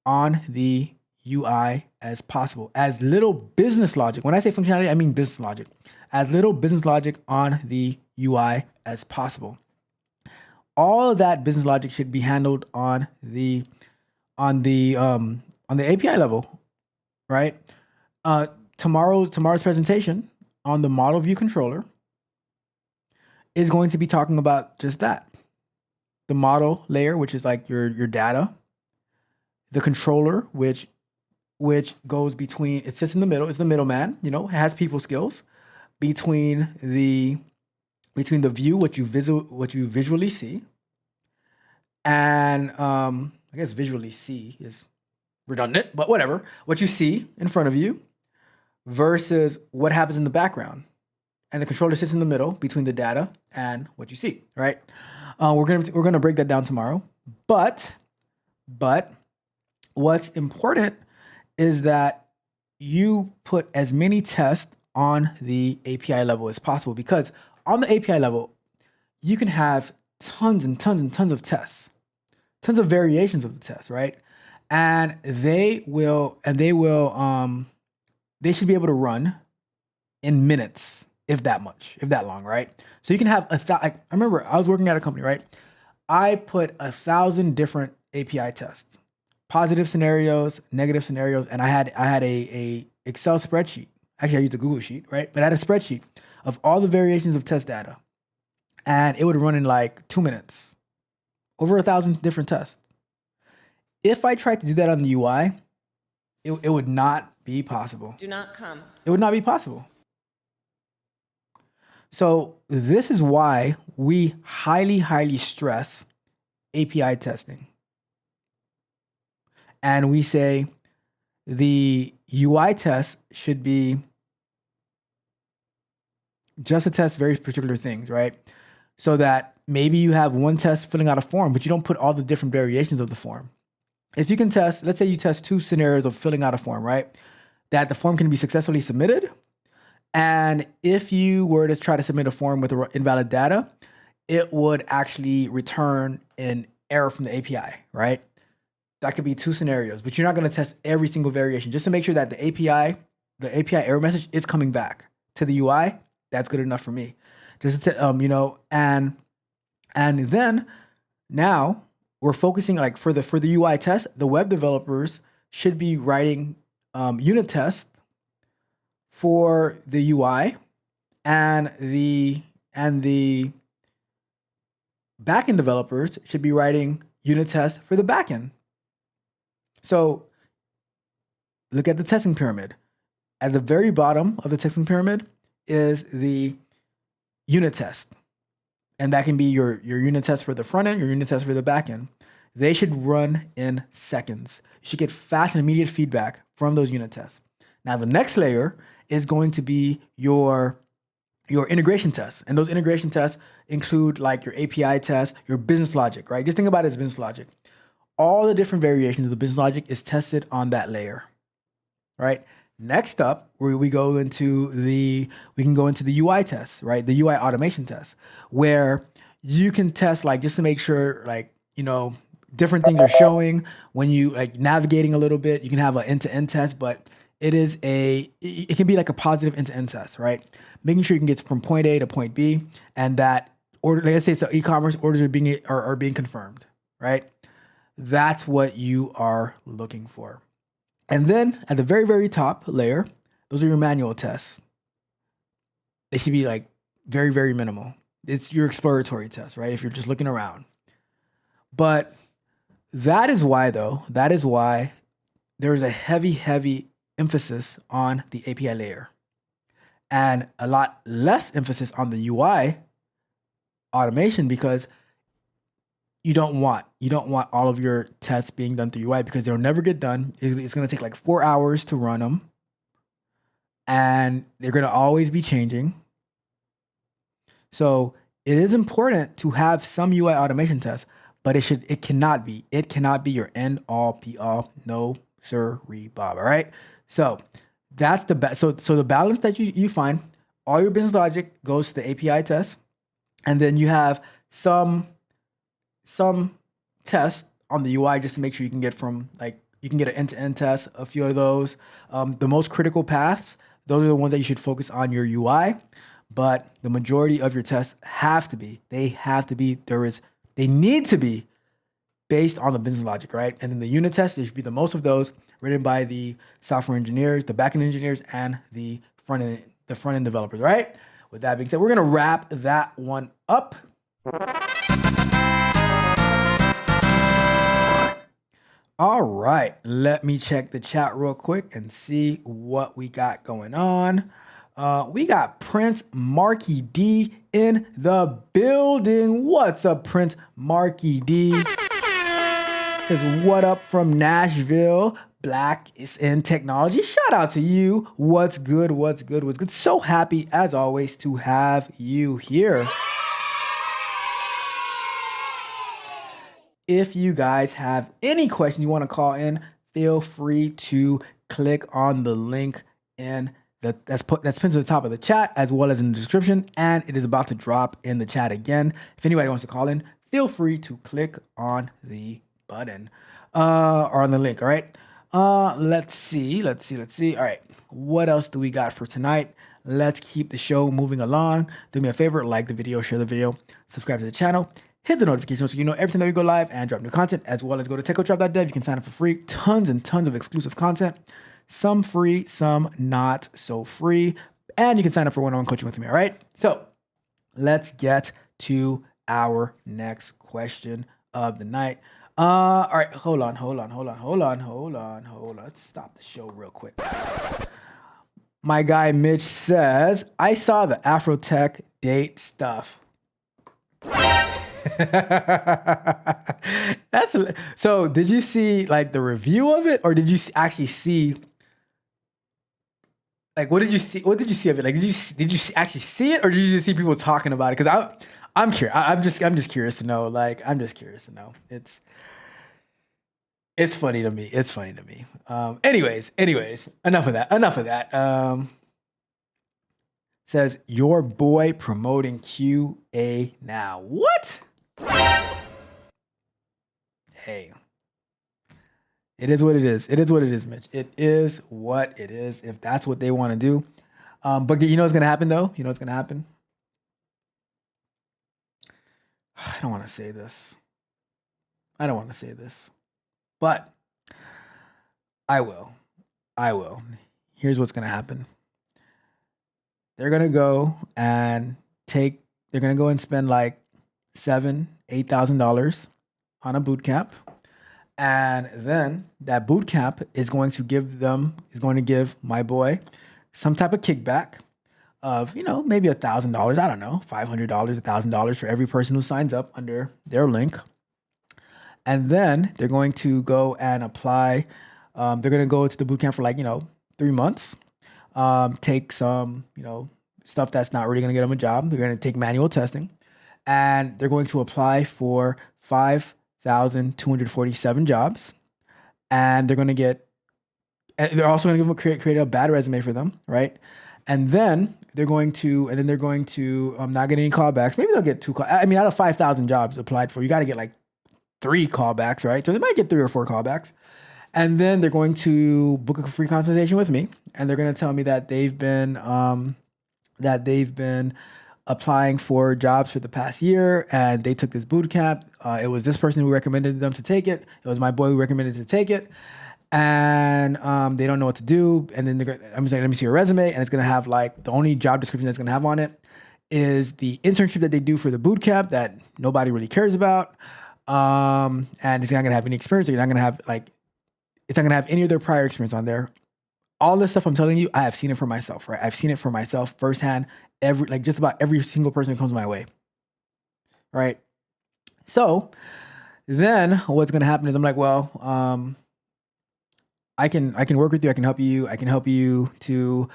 [SPEAKER 3] on the UI as possible, as little business logic. When I say functionality, I mean business logic. As little business logic on the UI as possible. all of that business logic should be handled on the API level, right? Tomorrow's presentation on the model view controller is going to be talking about just that. The model layer, which is like your data, the controller, which goes between, it sits in the middle, it's the middleman, has people skills between the view, what you visually see, and I guess visually see is redundant, but whatever, what you see in front of you versus what happens in the background. And the controller sits in the middle between the data and what you see, right? We're gonna break that down tomorrow. But what's important is that you put as many tests on the API level as possible, because on the API level, you can have tons and tons and tons of tests, tons of variations of the test, right? And they should be able to run in minutes, if that long, right? So you can have I remember I was working at a company, right? I put 1,000 different API tests, positive scenarios, negative scenarios, and I had a Excel spreadsheet. Actually, I used a Google sheet, right? But I had a spreadsheet of all the variations of test data, and it would run in like 2 minutes, over 1,000 different tests. If I tried to do that on the UI, it would not be possible.
[SPEAKER 5] Do not come.
[SPEAKER 3] It would not be possible. So this is why we highly, highly stress API testing. And we say the UI test should be just to test very particular things, right? So that maybe you have one test filling out a form, but you don't put all the different variations of the form. If you can test, let's say you test 2 scenarios of filling out a form, right? That the form can be successfully submitted. And if you were to try to submit a form with invalid data, it would actually return an error from the API, right? That could be 2 scenarios, but you're not going to test every single variation just to make sure that the API error message is coming back to the UI. That's good enough for me. Just to, and then now we're focusing like for the UI test, the web developers should be writing unit tests for the UI, and the backend developers should be writing unit tests for the backend. So look at the testing pyramid. At the very bottom of the testing pyramid is the unit test. And that can be your unit test for the front end, your unit test for the back end. They should run in seconds. You should get fast and immediate feedback from those unit tests. Now, the next layer is going to be your integration tests. And those integration tests include like your API tests, your business logic, right? Just think about it as business logic. All the different variations of the business logic is tested on that layer, right? Next up, we can go into the UI tests, right? The UI automation tests, where you can test like just to make sure like, different things are showing when you like navigating a little bit. You can have an end-to-end test, but it can be like a positive end-to-end test, right? Making sure you can get from point A to point B, and that order, let's say it's an e-commerce, orders are being confirmed, right? That's what you are looking for. And then at the very, very top layer, those are your manual tests. They should be like very, very minimal. It's your exploratory test, right? If you're just looking around. But that is why there is a heavy, heavy emphasis on the API layer and a lot less emphasis on the UI automation, because you don't want all of your tests being done through UI, because they'll never get done. It's going to take like 4 hours to run them, and they're going to always be changing. So it is important to have some UI automation tests, but it cannot be your end all be all. No sirree, Bob. All right. So that's so the balance that you find, all your business logic goes to the API test, and then you have some tests on the UI just to make sure you can get an end-to-end test, a few of those. The most critical paths, those are the ones that you should focus on your UI, but the majority of your tests have to be, there is They need to be based on the business logic, right? And then the unit test, there should be the most of those written by the software engineers, the backend engineers, and the front end developers, right? With that being said, we're gonna wrap that one up. All right, let me check the chat real quick and see what we got going on. We got Prince Marky D in the building. What's up, Prince Marky D? Says, what up from Nashville? Black is in technology. Shout out to you. What's good? What's good? What's good? So happy, as always, to have you here. If you guys have any questions you want to call in, feel free to click on the link in that's pinned to the top of the chat, as well as in the description, and it is about to drop in the chat again. If anybody wants to call in, feel free to click on the button or on the link. All right. Let's see. All right. What else do we got for tonight? Let's keep the show moving along. Do me a favor, like the video, share the video, subscribe to the channel. Hit the notification so you know everything that we go live and drop new content, as well as go to techcotrap.dev. You can sign up for free. Tons and tons of exclusive content. Some free, some not so free. And you can sign up for one-on-one coaching with me, all right? So let's get to our next question of the night. All right, hold on. Let's stop the show real quick. My guy Mitch says, I saw the Afrotech date stuff. So did you see like the review of it, or did you actually see like what did you see of it? Like did you actually see it, or did you just see people talking about it? Because I'm curious. I'm just curious to know. I'm just curious to know. It's funny to me. Anyways, enough of that. Says your boy promoting QA now. What? Hey, it is what it is. Mitch. It is what it is. If that's what they want to do. But you know what's gonna happen though? You know what's gonna happen? I don't want to say this. But I will. Here's what's gonna happen. They're gonna go and spend like $7,000-8,000 on a boot camp, and then that boot camp is going to give my boy some type of kickback of maybe $1,000. I don't know, $500, $1,000 for every person who signs up under their link. And then they're going to go and apply. They're going to go to the boot camp for 3 months. Take some, stuff that's not really going to get them a job. They're going to take manual testing, and they're going to apply for 5,247 jobs. And they're also going to give them create a bad resume for them, right? And then they're going to not get any callbacks. Maybe they'll get 2 calls. I mean, out of 5,000 jobs applied for, you got to get 3 callbacks, right? So they might get 3 or 4 callbacks. And then they're going to book a free consultation with me, and they're going to tell me that they've been applying for jobs for the past year, and they took this boot camp. It was this person who recommended them to take it. It was my boy who recommended to take it, and they don't know what to do. And then I'm saying, let me see your resume, and it's going to have the only job description that's going to have on it is the internship that they do for the boot camp that nobody really cares about. And it's not going to have any experience. You're not going to have it's not going to have any of their prior experience on there. All this stuff I'm telling you, I have seen it for myself, right? I've seen it for myself firsthand. Just about every single person who comes my way, right? So then what's going to happen is I'm like, well, I can work with you. I can help you to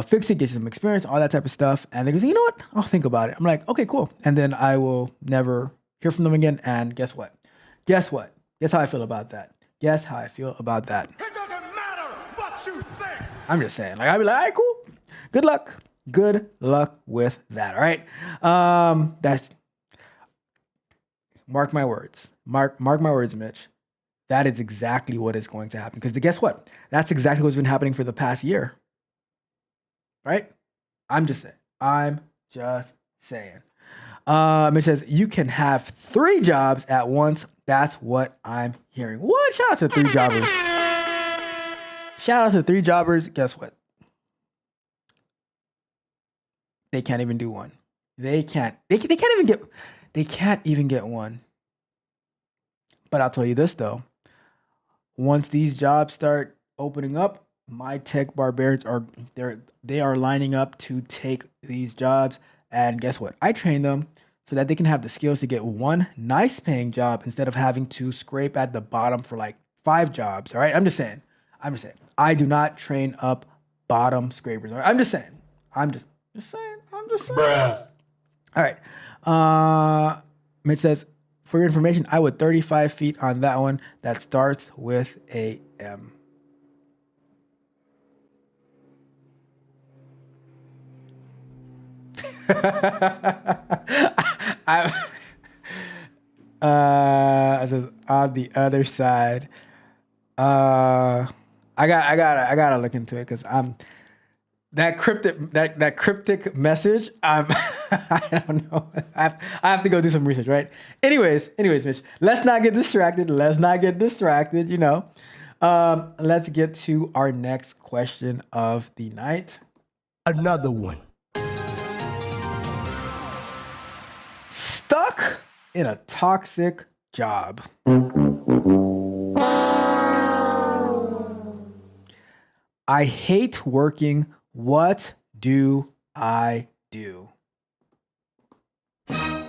[SPEAKER 3] fix it, get you some experience, all that type of stuff. And they go, you know what? I'll think about it. I'm like, okay, cool. And then I will never hear from them again. And guess what? Guess how I feel about that.
[SPEAKER 4] It doesn't matter what you think.
[SPEAKER 3] I'm just saying. I'd be like, all right, cool. Good luck with that. All right. That's mark my words. Mark my words, Mitch. That is exactly what is going to happen. Because guess what? That's exactly what's been happening for the past year. Right? I'm just saying. It says you can have 3 jobs at once. That's what I'm hearing. What? Shout out to 3 jobbers. Shout out to 3 jobbers. Guess what? They can't even do one. They can't. They can't even get. They can't even get one. But I'll tell you this though. Once these jobs start opening up, my tech barbarians they are lining up to take these jobs. And guess what? I train them so that they can have the skills to get one nice paying job instead of having to scrape at the bottom for like 5 jobs. All right. I'm just saying. I do not train up bottom scrapers. All right? I'm just saying. I'm just saying.
[SPEAKER 4] Bruh.
[SPEAKER 3] All right. Mitch says, for your information, I would 35 feet on that one that starts with a M. It says on the other side. I gotta look into it because I'm that cryptic message. I don't know. I have to go do some research, right? Anyways, Mitch, let's not get distracted. You know. Let's get to our next question of the night.
[SPEAKER 4] Another one.
[SPEAKER 3] Stuck in a toxic job. I hate working. What do I do? I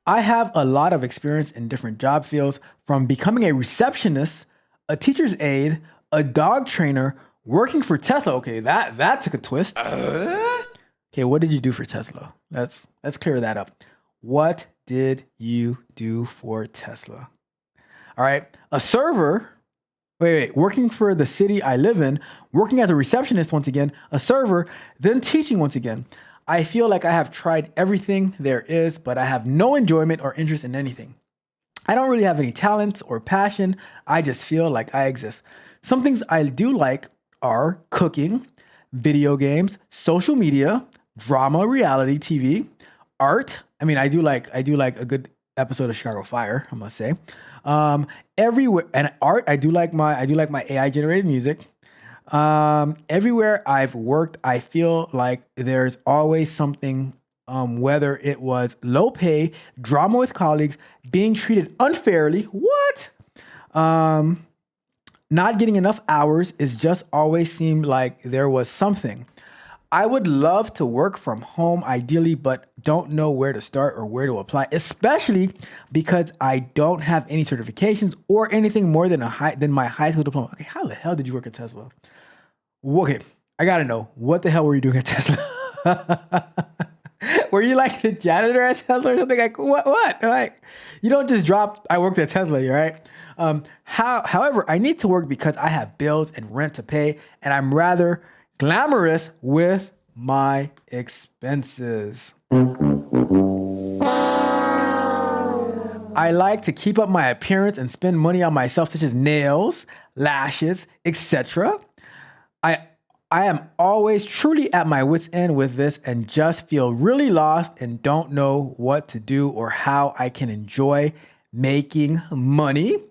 [SPEAKER 3] have a lot of experience in different job fields, from becoming a receptionist, a teacher's aide, a dog trainer, working for Tesla. Okay, that took a twist. Okay, what did you do for Tesla? Let's clear that up. What did you do for Tesla? All right, a server. Wait, working for the city I live in, working as a receptionist once again, a server, then teaching once again. I feel like I have tried everything there is, but I have no enjoyment or interest in anything. I don't really have any talents or passion. I just feel like I exist. Some things I do like are cooking, video games, social media, drama, reality TV, art. I mean, I do like a good episode of Chicago Fire, I must say. Everywhere, and art, I do like my AI generated music. Everywhere I've worked, I feel like there's always something, whether it was low pay, drama with colleagues, being treated unfairly, not getting enough hours, is just always seemed like there was something. I would love to work from home ideally, but don't know where to start or where to apply, especially because I don't have any certifications or anything more than my high school diploma. Okay, how the hell did you work at Tesla? Okay, I gotta know, what the hell were you doing at Tesla? Were you like the janitor at Tesla or something? Like what? Like, you don't just drop, I worked at Tesla, right? However, I need to work because I have bills and rent to pay, and I'm rather glamorous with my expenses. I like to keep up my appearance and spend money on myself, such as nails, lashes, etc. I am always truly at my wit's end with this and just feel really lost and don't know what to do or how I can enjoy making money.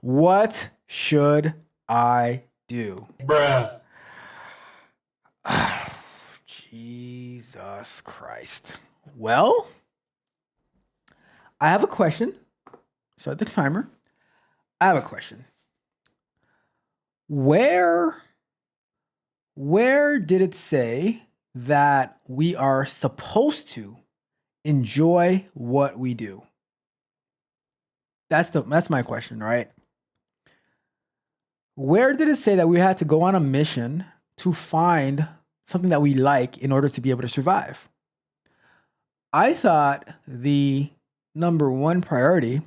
[SPEAKER 3] What should I do?
[SPEAKER 4] Bruh.
[SPEAKER 3] Jesus Christ. Well, I have a question. Start the timer. I have a question. Where did it say that we are supposed to enjoy what we do? That's my question, right? Where did it say that we had to go on a mission to find something that we like in order to be able to survive? I thought the number one priority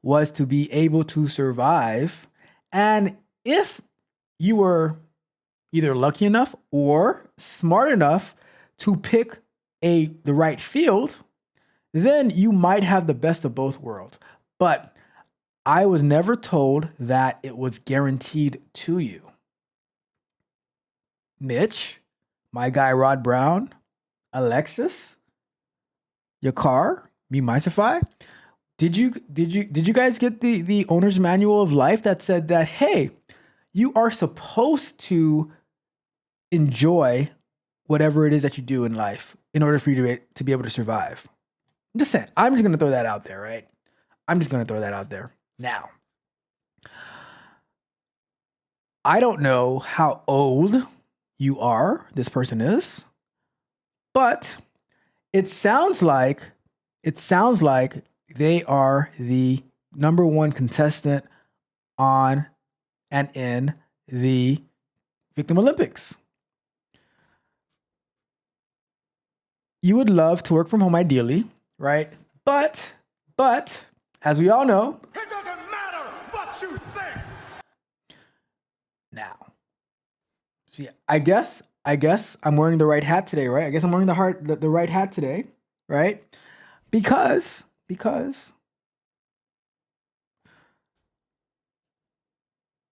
[SPEAKER 3] was to be able to survive. And if you were either lucky enough or smart enough to pick the right field, then you might have the best of both worlds. But I was never told that it was guaranteed to you. Mitch, my guy Rod Brown, Alexis, your car, me, Mysify. Did you guys get the owner's manual of life that said that, hey, you are supposed to enjoy whatever it is that you do in life in order for you to be able to survive? I'm just saying. I'm just going to throw that out there, right? I'm just going to throw that out there. Now, I don't know how old you are, this person is, but it sounds like they are the number one contestant on and in the Victim Olympics. You would love to work from home ideally, right? But as we all know,
[SPEAKER 4] It doesn't matter what you think.
[SPEAKER 3] now, see, I guess I'm wearing the right hat today, right? I guess I'm wearing the right hat today, right? Because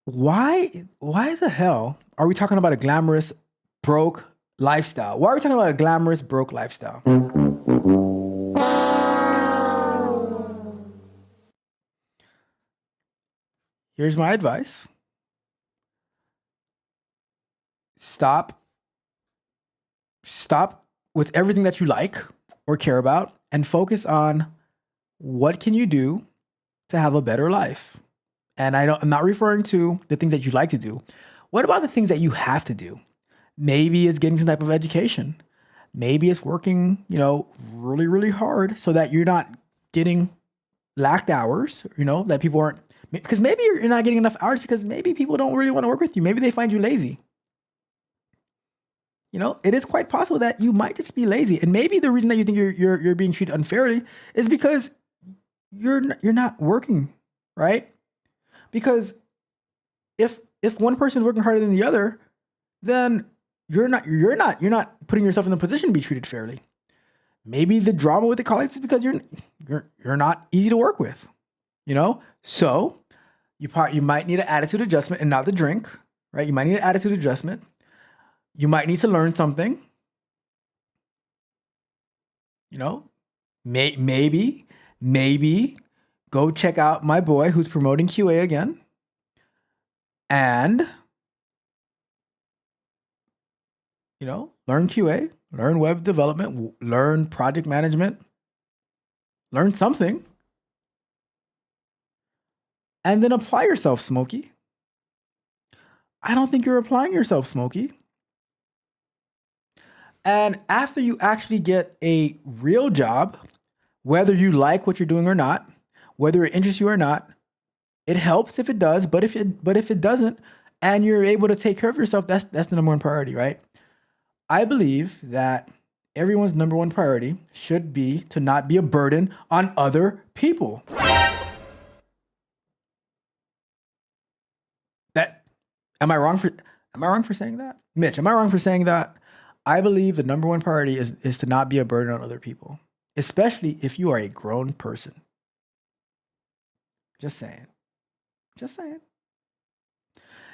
[SPEAKER 3] why the hell are we talking about a glamorous broke lifestyle? Why are we talking about a glamorous broke lifestyle? Here's my advice. Stop with everything that you like or care about and focus on what can you do to have a better life. And I'm not referring to the things that you like to do. What about the things that you have to do? Maybe it's getting some type of education. Maybe it's working, really, really hard so that you're not getting lacked hours, that people aren't, because maybe you're not getting enough hours because maybe people don't really want to work with you. Maybe they find you lazy. It is quite possible that you might just be lazy. And maybe the reason that you think you're being treated unfairly is because you're not working, right? Because if one person is working harder than the other, then you're not putting yourself in the position to be treated fairly. Maybe the drama with the colleagues is because you're not easy to work with, So you might need an attitude adjustment and not the drink, right? You might need an attitude adjustment. You might need to learn something. Maybe go check out my boy who's promoting QA again. And, learn QA, learn web development, learn project management, learn something. And then apply yourself, Smokey. I don't think you're applying yourself, Smokey. And after you actually get a real job, whether you like what you're doing or not, whether it interests you or not, it helps if it does. But if it doesn't, and you're able to take care of yourself, that's the number one priority, right? I believe that everyone's number one priority should be to not be a burden on other people. Am I wrong for saying that? Mitch, am I wrong for saying that? I believe the number one priority is to not be a burden on other people, especially if you are a grown person. Just saying.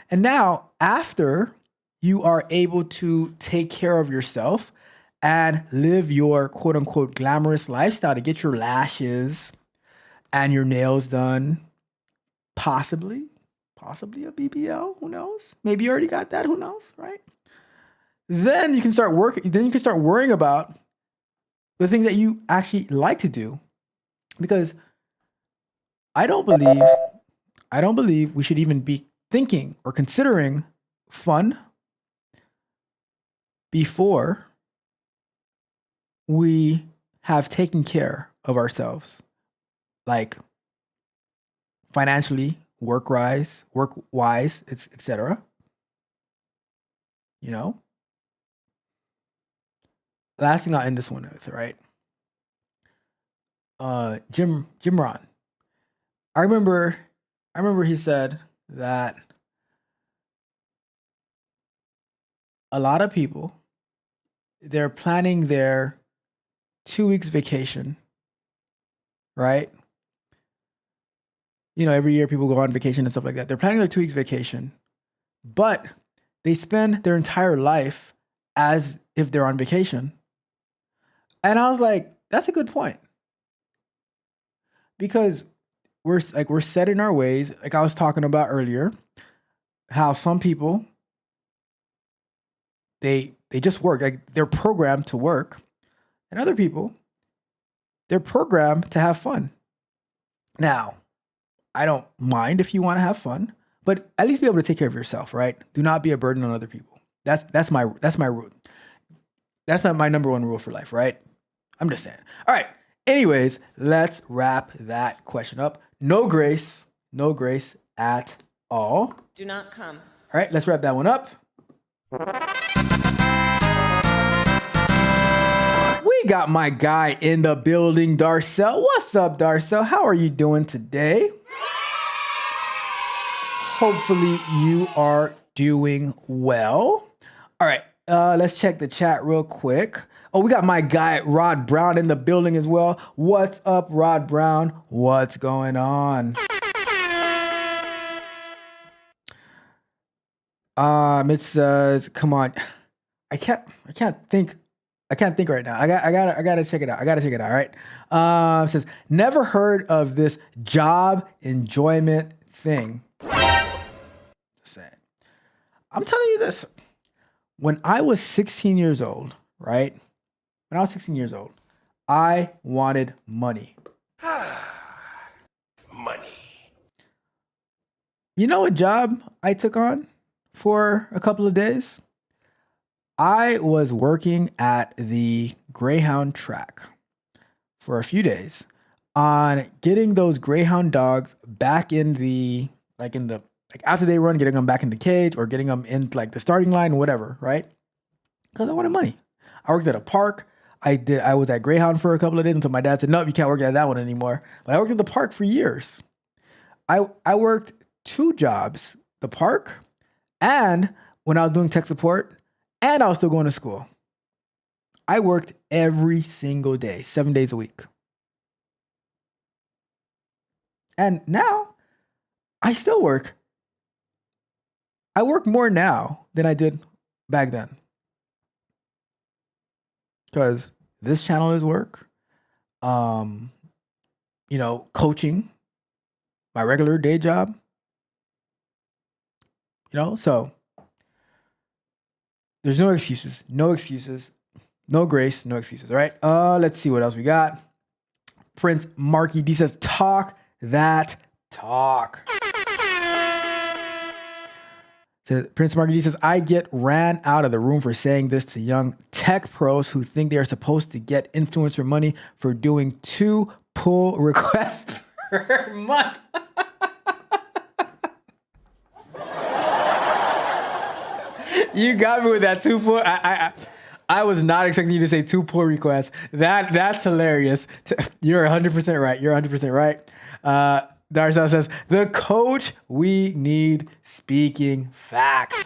[SPEAKER 3] And now, after you are able to take care of yourself and live your quote unquote glamorous lifestyle to get your lashes and your nails done, possibly a BBL, who knows? Maybe you already got that, who knows, right? Then you can start worrying about the thing that you actually like to do. Because I don't believe we should even be thinking or considering fun before we have taken care of ourselves, like financially, work-wise, etc. Last thing I'll end this one with, right? Jim Ron. I remember he said that a lot of people, they're planning their 2 weeks vacation, right? Every year people go on vacation and stuff like that. They're planning their 2 weeks vacation, but they spend their entire life as if they're on vacation. And I was like, that's a good point. Because we're set in our ways, like I was talking about earlier, how some people they just work, like they're programmed to work, and other people they're programmed to have fun. Now, I don't mind if you want to have fun, but at least be able to take care of yourself, right? Do not be a burden on other people. That's my rule. That's not my number one rule for life, right? I'm just saying. All right. Anyways, let's wrap that question up. No grace at all.
[SPEAKER 5] Do not come.
[SPEAKER 3] All right, let's wrap that one up. We got my guy in the building, Darcel. What's up, Darcel? How are you doing today? Hopefully you are doing well. All right, let's check the chat real quick. Oh, we got my guy Rod Brown in the building as well. What's up, Rod Brown? What's going on? Mitch says, "Come on, I can't think right now. I gotta check it out. All right." Says, "Never heard of this job enjoyment thing." Just saying. I'm telling you this. When I was 16 years old, right? When I was 16 years old, I wanted money.
[SPEAKER 4] Money.
[SPEAKER 3] You know what job I took on for a couple of days? I was working at the Greyhound track for a few days on getting those Greyhound dogs back in the after they run, getting them back in the cage or getting them in like the starting line, whatever, right? Because I wanted money. I worked at a park. I was at Greyhound for a couple of days until my dad said, "No, you can't work at that one anymore." But I worked at the park for years. I worked 2 jobs, the park and when I was doing tech support, and I was still going to school. I worked every single day, 7 days a week. And now I still work. I work more now than I did back then. Because this channel is work. Coaching, my regular day job. So there's no excuses. No grace, no excuses. All right. Let's see what else we got. Prince Marky D says, "Talk that talk." Prince Marky D says, "I get ran out of the room for saying this to young tech pros who think they are supposed to get influencer money for doing 2 pull requests per month." You got me with that 2 pull. I was not expecting you to say 2 pull requests. That's hilarious. You're 100% right. You're 100% right. Darcel says, "The coach we need speaking facts."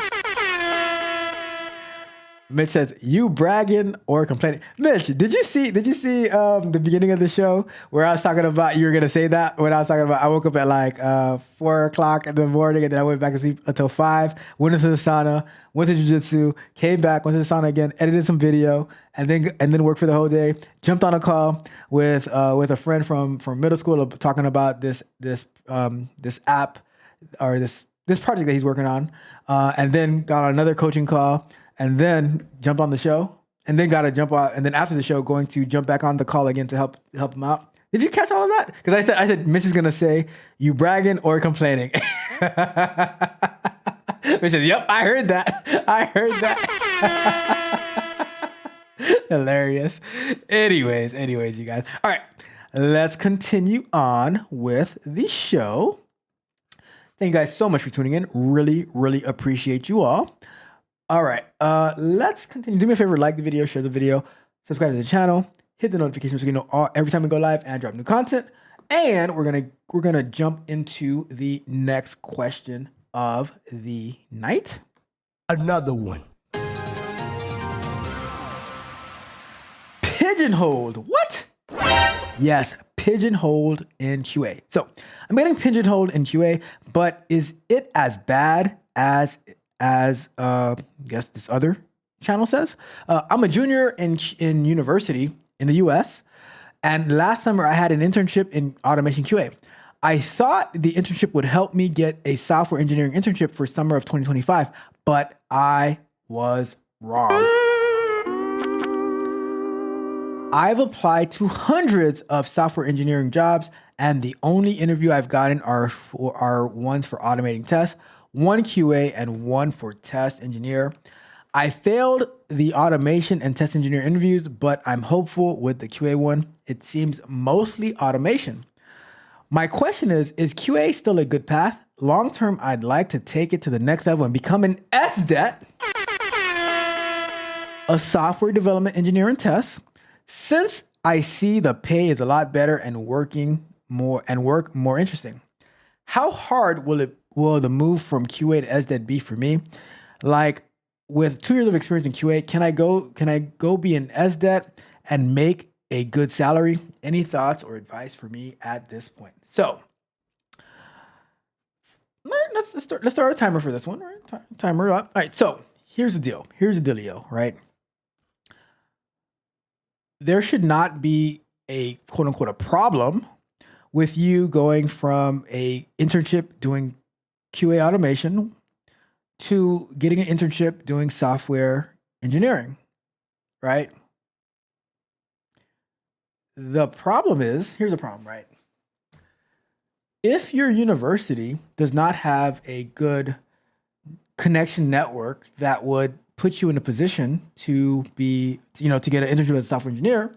[SPEAKER 3] Mitch says, "You bragging or complaining?" Mitch, did you see the beginning of the show where I was talking about you were gonna say that? When I was talking about I woke up at like 4 o'clock in the morning and then I went back to sleep until 5, went into the sauna, went to jiu-jitsu, came back, went to the sauna again, edited some video, and then worked for the whole day. Jumped on a call with a friend from middle school talking about this app or this project that he's working on, and then got on another coaching call. And then jump on the show, and then got to jump out, and then after the show, going to jump back on the call again to help him out. Did you catch all of that? Because I said Mitch is gonna say, "You bragging or complaining?" Mitch said, "Yep, I heard that. Hilarious. Anyways, you guys. All right, let's continue on with the show. Thank you guys so much for tuning in. Really, really appreciate you all. All right, let's continue. Do me a favor, like the video, share the video, subscribe to the channel, hit the notifications so you know every time we go live and drop new content. And we're gonna jump into the next question of the night.
[SPEAKER 4] Another one.
[SPEAKER 3] Pigeonholed. What? Yes, pigeonholed in QA. So I'm getting pigeonholed in QA, but is it as bad as I guess this other channel says? I'm a junior in university in the US. And last summer, I had an internship in automation QA. I thought the internship would help me get a software engineering internship for summer of 2025, but I was wrong. I've applied to hundreds of software engineering jobs, and the only interview I've gotten are ones for automating tests, one QA and one for test engineer. I failed the automation and test engineer interviews, but I'm hopeful with the QA one. It seems mostly automation. My question is QA still a good path? Long term, I'd like to take it to the next level and become an SDET, a software development engineer and test. Since I see the pay is a lot better and work more interesting. How hard will the move from QA to SDET be for me? Like, with 2 years of experience in QA, can I go be an SDET and make a good salary? Any thoughts or advice for me at this point? So let's start a timer for this one. All right, timer up. All right, so here's the deal. Here's the dealio, right? There should not be a quote unquote a problem with you going from a internship doing QA automation to getting an internship doing software engineering, right? The problem is, here's the problem, right? If your university does not have a good connection network that would put you in a position to be, to get an internship as a software engineer,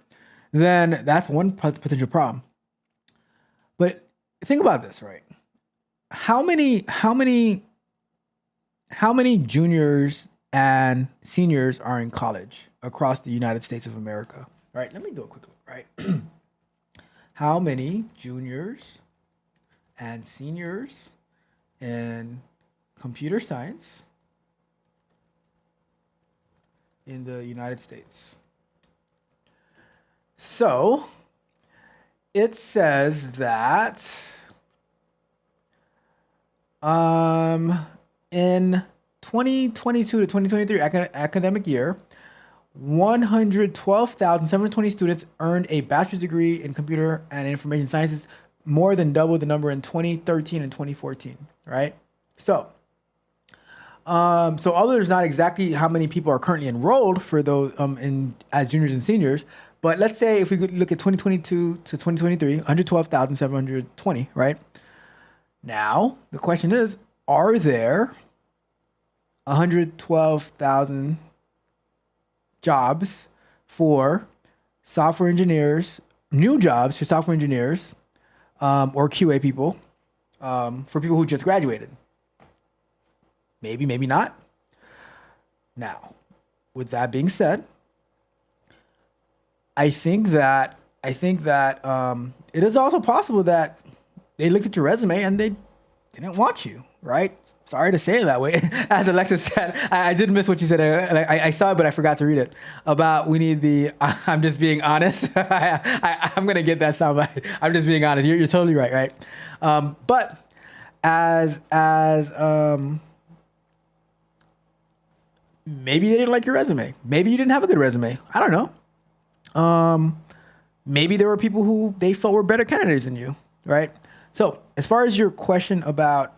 [SPEAKER 3] then that's one potential problem. But think about this, right? How many juniors and seniors are in college across the United States of America? Right? Let me do a quick look, right? How many juniors and seniors in computer science in the United States? So it says that in 2022 to 2023 academic year, 112,720 students earned a bachelor's degree in computer and information sciences, more than double the number in 2013 and 2014, right? So although there's not exactly how many people are currently enrolled for those as juniors and seniors, but let's say if we could look at 2022 to 2023, 112,720, right? Now, the question is, are there 112,000 jobs for software engineers, new jobs for software engineers, or QA people, for people who just graduated? Maybe, maybe not. Now, with that being said, I think that it is also possible that they looked at your resume and they didn't want you, right? Sorry to say it that way. As Alexis said, I did miss what you said. I saw it, but I forgot to read it. About we need the. I'm just being honest. I'm gonna get that soundbite. I'm just being honest. You're totally right, right? But as maybe they didn't like your resume. Maybe you didn't have a good resume. I don't know. Maybe there were people who they felt were better candidates than you, right? So as far as your question about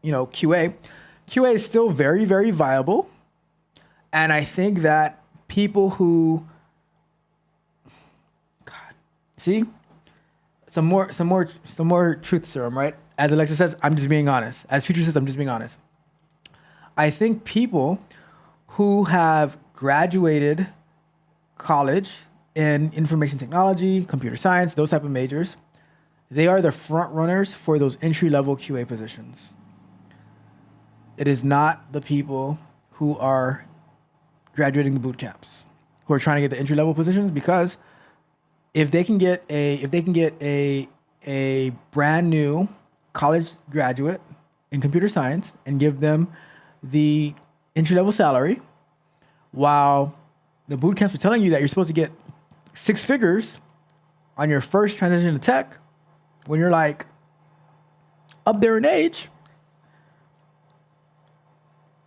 [SPEAKER 3] QA is still very, very viable, and I think that people who, see, some more truth serum, right? As Alexa says, I'm just being honest. As Future says, I'm just being honest. I think people who have graduated college in information technology, computer science, those type of majors, they are the front runners for those entry-level QA positions. It is not the people who are graduating the boot camps who are trying to get the entry-level positions, because if they can get a brand new college graduate in computer science and give them the entry-level salary, while the boot camps are telling you that you're supposed to get 6 figures on your first transition to tech when you're like up there in age,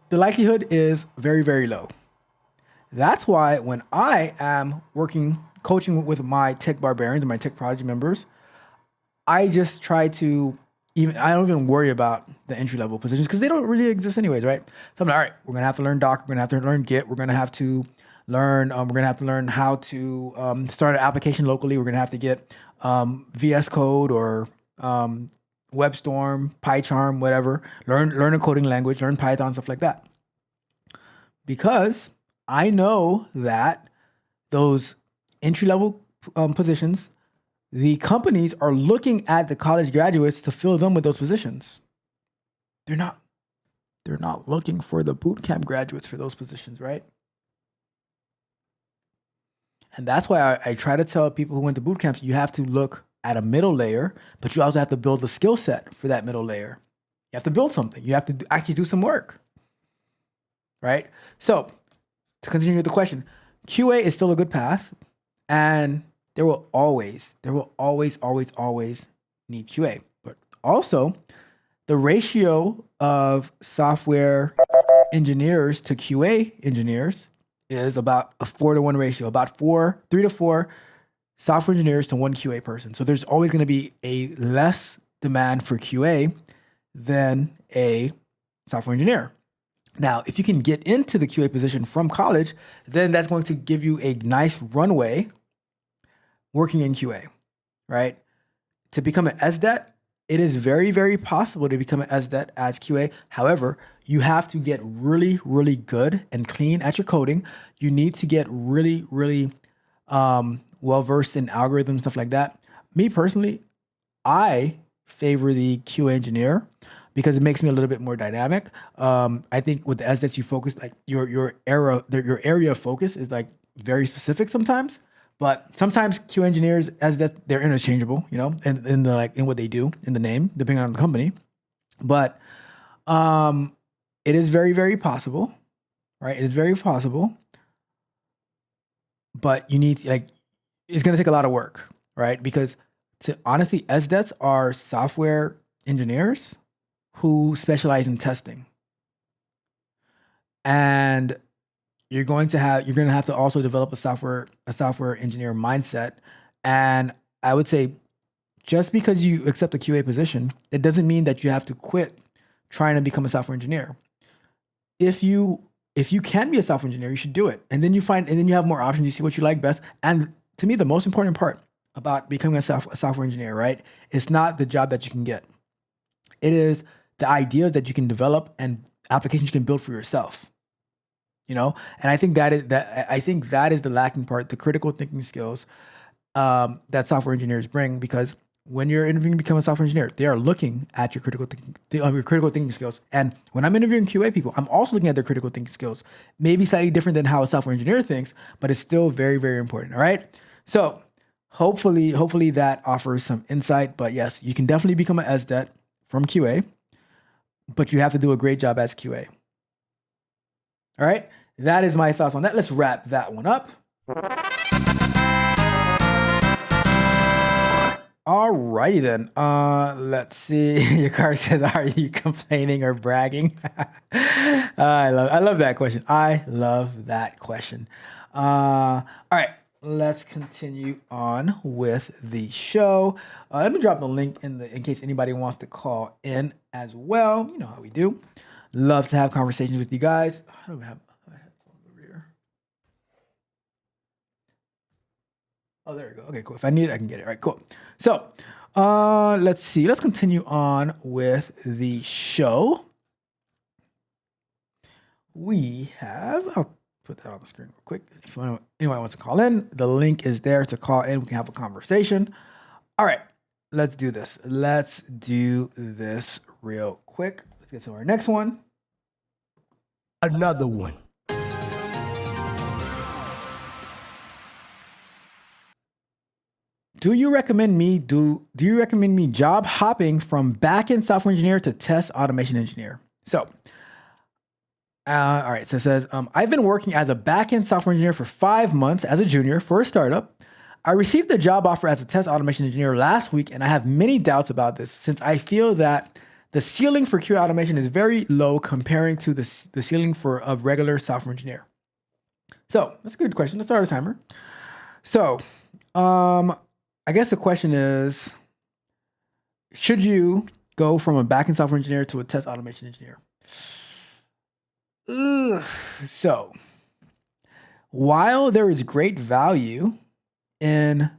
[SPEAKER 3] the likelihood is very, very low. That's why when I am coaching with my tech barbarians, my tech prodigy members, I just try to I don't even worry about the entry level positions because they don't really exist anyways, right? So I'm like, all right, we're gonna have to learn Docker, we're gonna have to learn Git, we're gonna have to learn how to start an application locally. We're gonna have to get VS Code or WebStorm, PyCharm, whatever. Learn a coding language, learn Python, stuff like that. Because I know that those entry level positions, the companies are looking at the college graduates to fill them with those positions. They're not looking for the bootcamp graduates for those positions, right? And that's why I try to tell people who went to boot camps, you have to look at a middle layer, but you also have to build the skill set for that middle layer. You have to build something. You have to actually do some work, right? So to continue with the question, QA is still a good path, and there will always need QA. But also, the ratio of software engineers to QA engineers is about a 4-to-1 ratio, about 3 to 4 software engineers to 1 QA person. So there's always going to be a less demand for QA than a software engineer. Now, if you can get into the QA position from college, then that's going to give you a nice runway working in QA, right? To become an SDET, it is very, very possible to become an SDET as QA. However, you have to get really, really good and clean at your coding. You need to get really, really well-versed in algorithms, stuff like that. Me personally, I favor the QA engineer because it makes me a little bit more dynamic. I think with the SDETs, you focus like your area of focus is like very specific sometimes. But sometimes QA engineers, as that they're interchangeable, you know, in what they do in the name, depending on the company. But it is very, very possible, right? It is very possible. But you need it's going to take a lot of work, right? Because honestly, SDETs are software engineers who specialize in testing, and you're going to have to also develop a software engineer mindset. And I would say, just because you accept a QA position, it doesn't mean that you have to quit trying to become a software engineer. If you can be a software engineer, you should do it. And then you have more options. You see what you like best. And to me, the most important part about becoming a software engineer, right? It's not the job that you can get. It is the ideas that you can develop and applications you can build for yourself. You know, and I think that is the lacking part, the critical thinking skills that software engineers bring. Because when you're interviewing to become a software engineer, they are looking at your critical thinking skills. And when I'm interviewing QA people, I'm also looking at their critical thinking skills. Maybe slightly different than how a software engineer thinks, but it's still very, very important. All right. So hopefully that offers some insight. But yes, you can definitely become an SDET from QA, but you have to do a great job as QA. All right. That is my thoughts on that. Let's wrap that one up. All righty then. Let's see. Your car says, "Are you complaining or bragging?" I love that question. I love that question. All right. Let's continue on with the show. Let me drop the link in case anybody wants to call in as well. You know how we do. Love to have conversations with you guys. I don't have a headphone over here. Oh, there we go. Okay, cool. If I need it, I can get it. All right, cool. So let's see. Let's continue on with the show. We have, I'll put that on the screen real quick. If anyone wants to call in, the link is there to call in. We can have a conversation. All right, let's do this. Let's do this real quick. Let's get to our next one.
[SPEAKER 4] Another one.
[SPEAKER 3] Do you recommend me job hopping from backend software engineer to test automation engineer? So, all right. So it says, I've been working as a backend software engineer for 5 months as a junior for a startup. I received a job offer as a test automation engineer last week, and I have many doubts about this since I feel that the ceiling for QA automation is very low comparing to the ceiling for a regular software engineer. So that's a good question. Let's start a timer. So, I guess the question is, should you go from a backend software engineer to a test automation engineer? Ugh. So, while there is great value in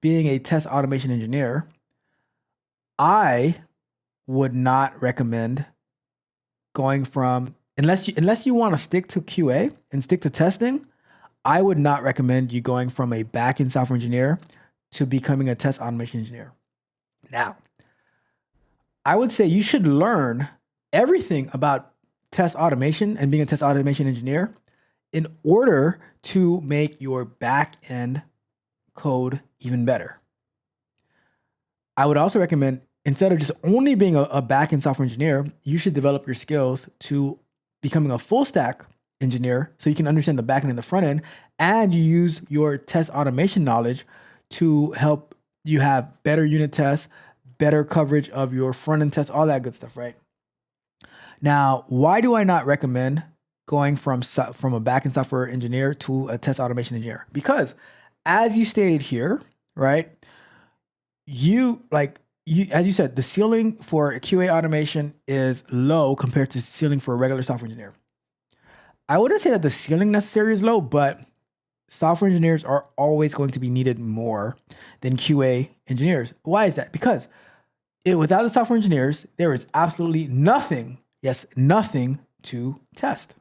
[SPEAKER 3] being a test automation engineer, I would not recommend going from, unless you want to stick to QA and stick to testing, I would not recommend you going from a backend software engineer to becoming a test automation engineer. Now, I would say you should learn everything about test automation and being a test automation engineer in order to make your back end code even better. I would also recommend, instead of just only being a back-end software engineer, you should develop your skills to becoming a full stack engineer so you can understand the back end and the front end, and you use your test automation knowledge to help you have better unit tests, better coverage of your front end tests, all that good stuff, right? Now, why do I not recommend going from a back-end software engineer to a test automation engineer? Because as you stated here, right, as you said, the ceiling for QA automation is low compared to the ceiling for a regular software engineer. I wouldn't say that the ceiling necessarily is low, but software engineers are always going to be needed more than QA engineers. Why is that? Because without the software engineers, there is absolutely nothing, yes, nothing to test.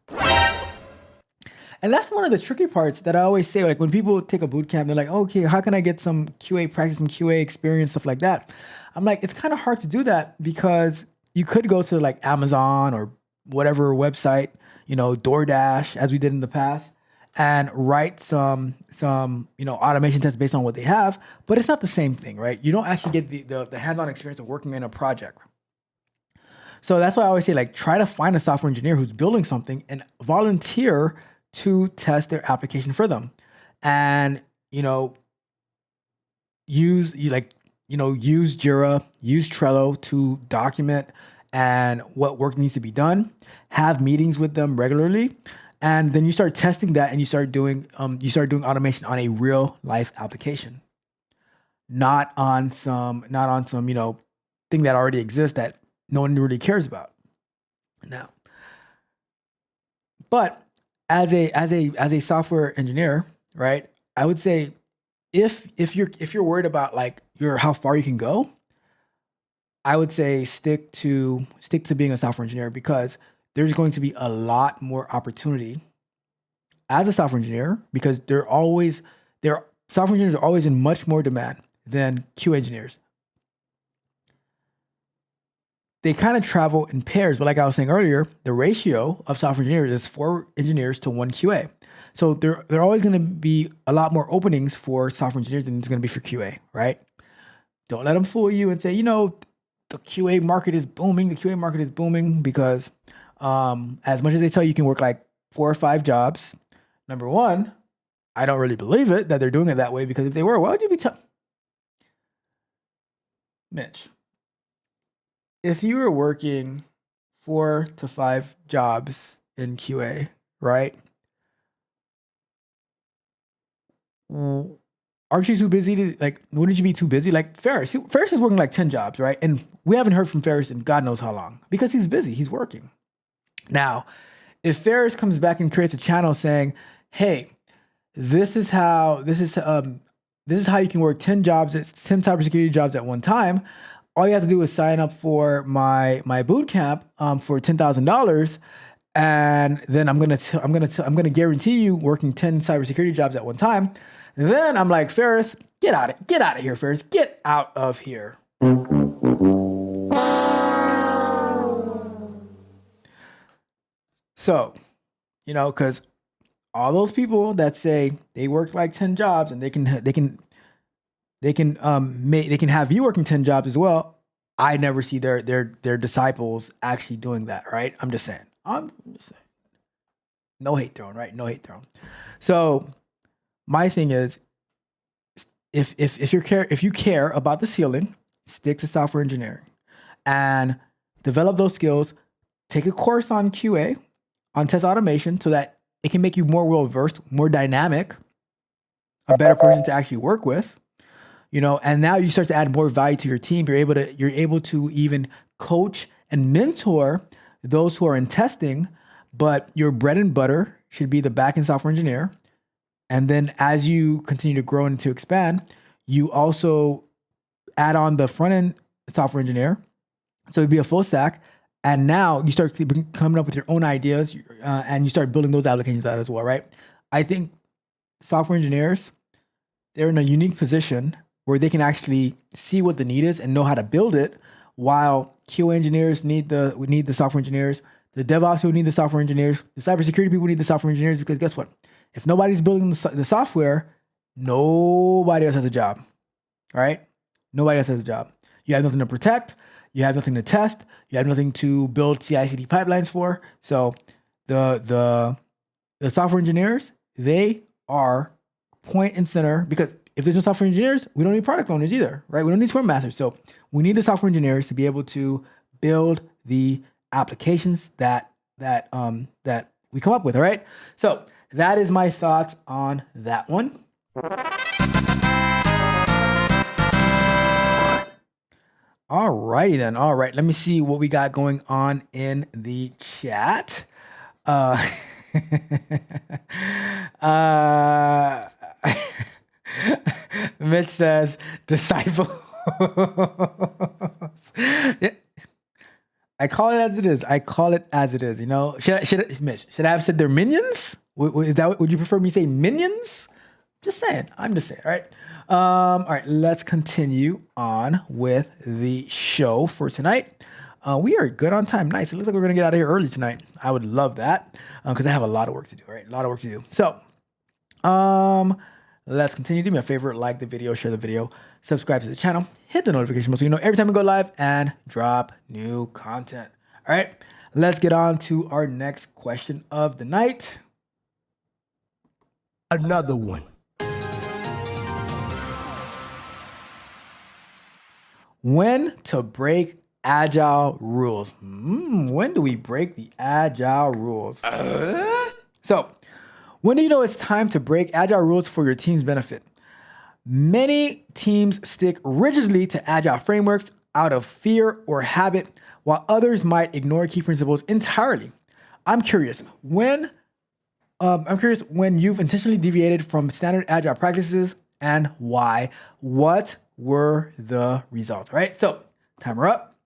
[SPEAKER 3] And that's one of the tricky parts that I always say, like when people take a boot camp, they're like, okay, how can I get some QA practice, some QA experience, stuff like that? I'm like, it's kind of hard to do that because you could go to like Amazon or whatever website, DoorDash, as we did in the past, and write some automation tests based on what they have, but it's not the same thing, right? You don't actually get the hands-on experience of working in a project. So that's why I always say, like, try to find a software engineer who's building something and volunteer to test their application for them. And, use Jira, use Trello to document and what work needs to be done, have meetings with them regularly. And then you start testing that and you start doing automation on a real life application, not on some thing that already exists that no one really cares about. Now, but as a software engineer, right, I would say if you're worried about like how far you can go, I would say stick to being a software engineer, because there's going to be a lot more opportunity as a software engineer, because software engineers are always in much more demand than QA engineers. They kind of travel in pairs, but like I was saying earlier, the ratio of software engineers is 4 engineers to 1 QA. So there are always going to be a lot more openings for software engineers than there's going to be for QA, right? Don't let them fool you and say, the QA market is booming. The QA market is booming because as much as they tell you can work like 4 or 5 jobs, number one, I don't really believe it that they're doing it that way, because if they were, why would you be Mitch, if you were working 4 to 5 jobs in QA, right? Aren't you too busy to, wouldn't you be too busy? Like Ferris is working like 10 jobs, right? And we haven't heard from Ferris in God knows how long, because he's busy, he's working. Now, if Ferris comes back and creates a channel saying, hey, this is how you can work 10 cybersecurity jobs at one time. All you have to do is sign up for my boot camp for $10,000, and then I'm gonna guarantee you working 10 cybersecurity jobs at one time. Then I'm like, Ferris, get out of here, Ferris, get out of here. So, because all those people that say they work like 10 jobs and they can have you working 10 jobs as well, I never see their disciples actually doing that, right? I'm just saying. No hate thrown, right? No hate thrown. So my thing is, if you care about the ceiling, stick to software engineering and develop those skills. Take a course on QA, on test automation, so that it can make you more well versed, more dynamic, a better person to actually work with. And now you start to add more value to your team. You're able to even coach and mentor those who are in testing, but your bread and butter should be the backend software engineer. And then as you continue to grow and to expand, you also add on the front end software engineer. So it'd be a full stack. And now you start coming up with your own ideas and you start building those applications out as well, right? I think software engineers, they're in a unique position where they can actually see what the need is and know how to build it, while QA engineers need the software engineers, the DevOps people need the software engineers, the cybersecurity people need the software engineers, because guess what? If nobody's building the software, nobody else has a job, right? Nobody else has a job. You have nothing to protect. You have nothing to test. You have nothing to build CI/CD pipelines for. So the software engineers, they are point and center, because if there's no software engineers, we don't need product owners either, right? We don't need Scrum Masters. So we need the software engineers to be able to build the applications that we come up with, all right? So that is my thoughts on that one. All righty then. All right, let me see what we got going on in the chat. Mitch says, disciples. Yeah. I call it as it is. Mitch, should I have said they're minions? Would you prefer me say minions? Just saying. I'm just saying. All right. All right. Let's continue on with the show for tonight. We are good on time. Nice. It looks like we're gonna get out of here early tonight. I would love that because I have a lot of work to do. Right. A lot of work to do. So, let's continue. Do me a favor, like the video, share the video, subscribe to the channel, hit the notification bell so you know every time we go live and drop new content. All right, let's get on to our next question of the night.
[SPEAKER 4] Another one.
[SPEAKER 3] When to break agile rules? When do we break the agile rules? So, when do you know it's time to break agile rules for your team's benefit? Many teams stick rigidly to agile frameworks out of fear or habit, while others might ignore key principles entirely. I'm curious when you've intentionally deviated from standard agile practices and why. What were the results? All right, so timer up.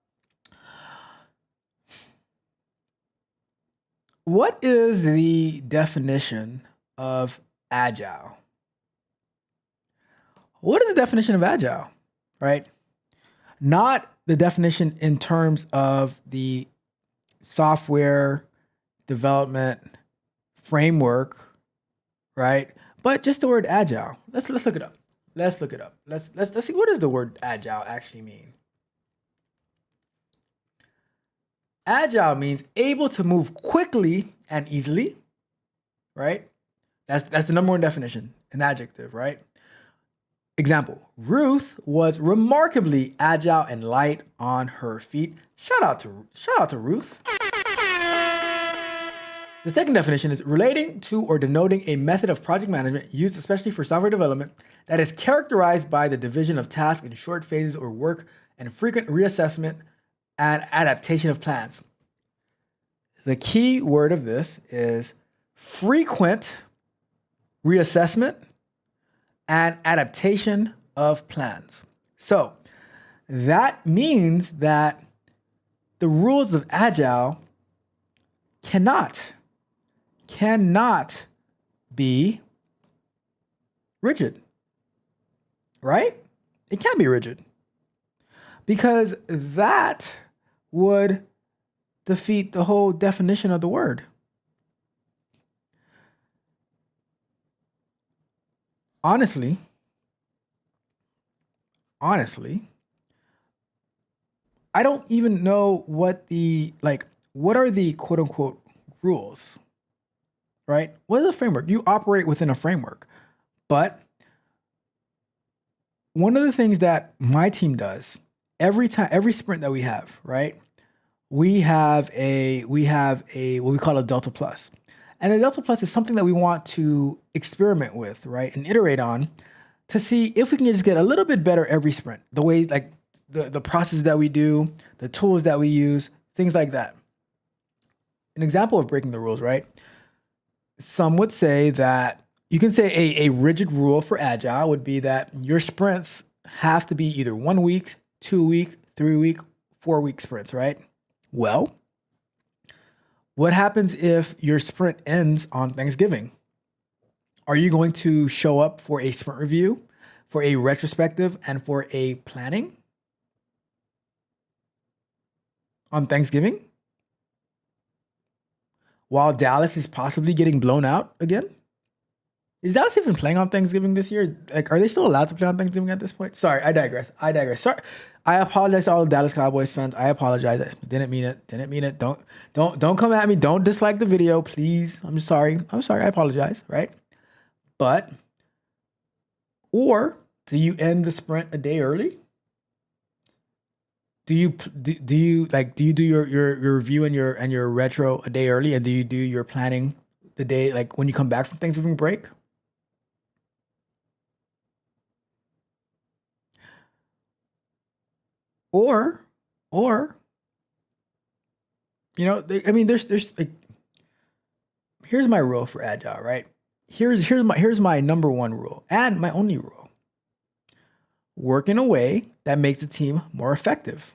[SPEAKER 3] What is the definition of agile? What is the definition of agile, right? Not the definition in terms of the software development framework, right? But just the word agile. Let's look it up. Let's look it up. Let's see, what does the word agile actually mean? Agile means able to move quickly and easily, right? That's the number one definition, an adjective, right? Example, Ruth was remarkably agile and light on her feet. Shout out to Ruth. The second definition is relating to or denoting a method of project management used especially for software development that is characterized by the division of tasks in short phases or work and frequent reassessment and adaptation of plans. The key word of this is frequent reassessment and adaptation of plans. So that means that the rules of Agile cannot be rigid, right? It can't be rigid because that would defeat the whole definition of the word. Honestly, I don't even know what are the quote unquote rules, right? What is a framework? You operate within a framework, but one of the things that my team does every sprint that we have, right? We have a what we call a Delta Plus. And the Delta Plus is something that we want to experiment with, right? And iterate on to see if we can just get a little bit better every sprint. The way, like the process that we do, the tools that we use, things like that. An example of breaking the rules, right? Some would say that you can say a rigid rule for Agile would be that your sprints have to be either 1 week, 2 week, 3 week, 4 week sprints, right? Well, what happens if your sprint ends on Thanksgiving? Are you going to show up for a sprint review, for a retrospective, and for a planning on Thanksgiving? While Dallas is possibly getting blown out again? Is Dallas even playing on Thanksgiving this year? Like, are they still allowed to play on Thanksgiving at this point? Sorry, I digress. Sorry. I apologize to all the Dallas Cowboys fans. I apologize. I didn't mean it. Don't come at me. Don't dislike the video, please. I'm sorry. I apologize, right? But, or do you end the sprint a day early? Do you do your review and your retro a day early, and do you do your planning the day, like when you come back from Thanksgiving break? Or there's like, here's my rule for Agile, right? Here's my number one rule and my only rule. Work in a way that makes the team more effective.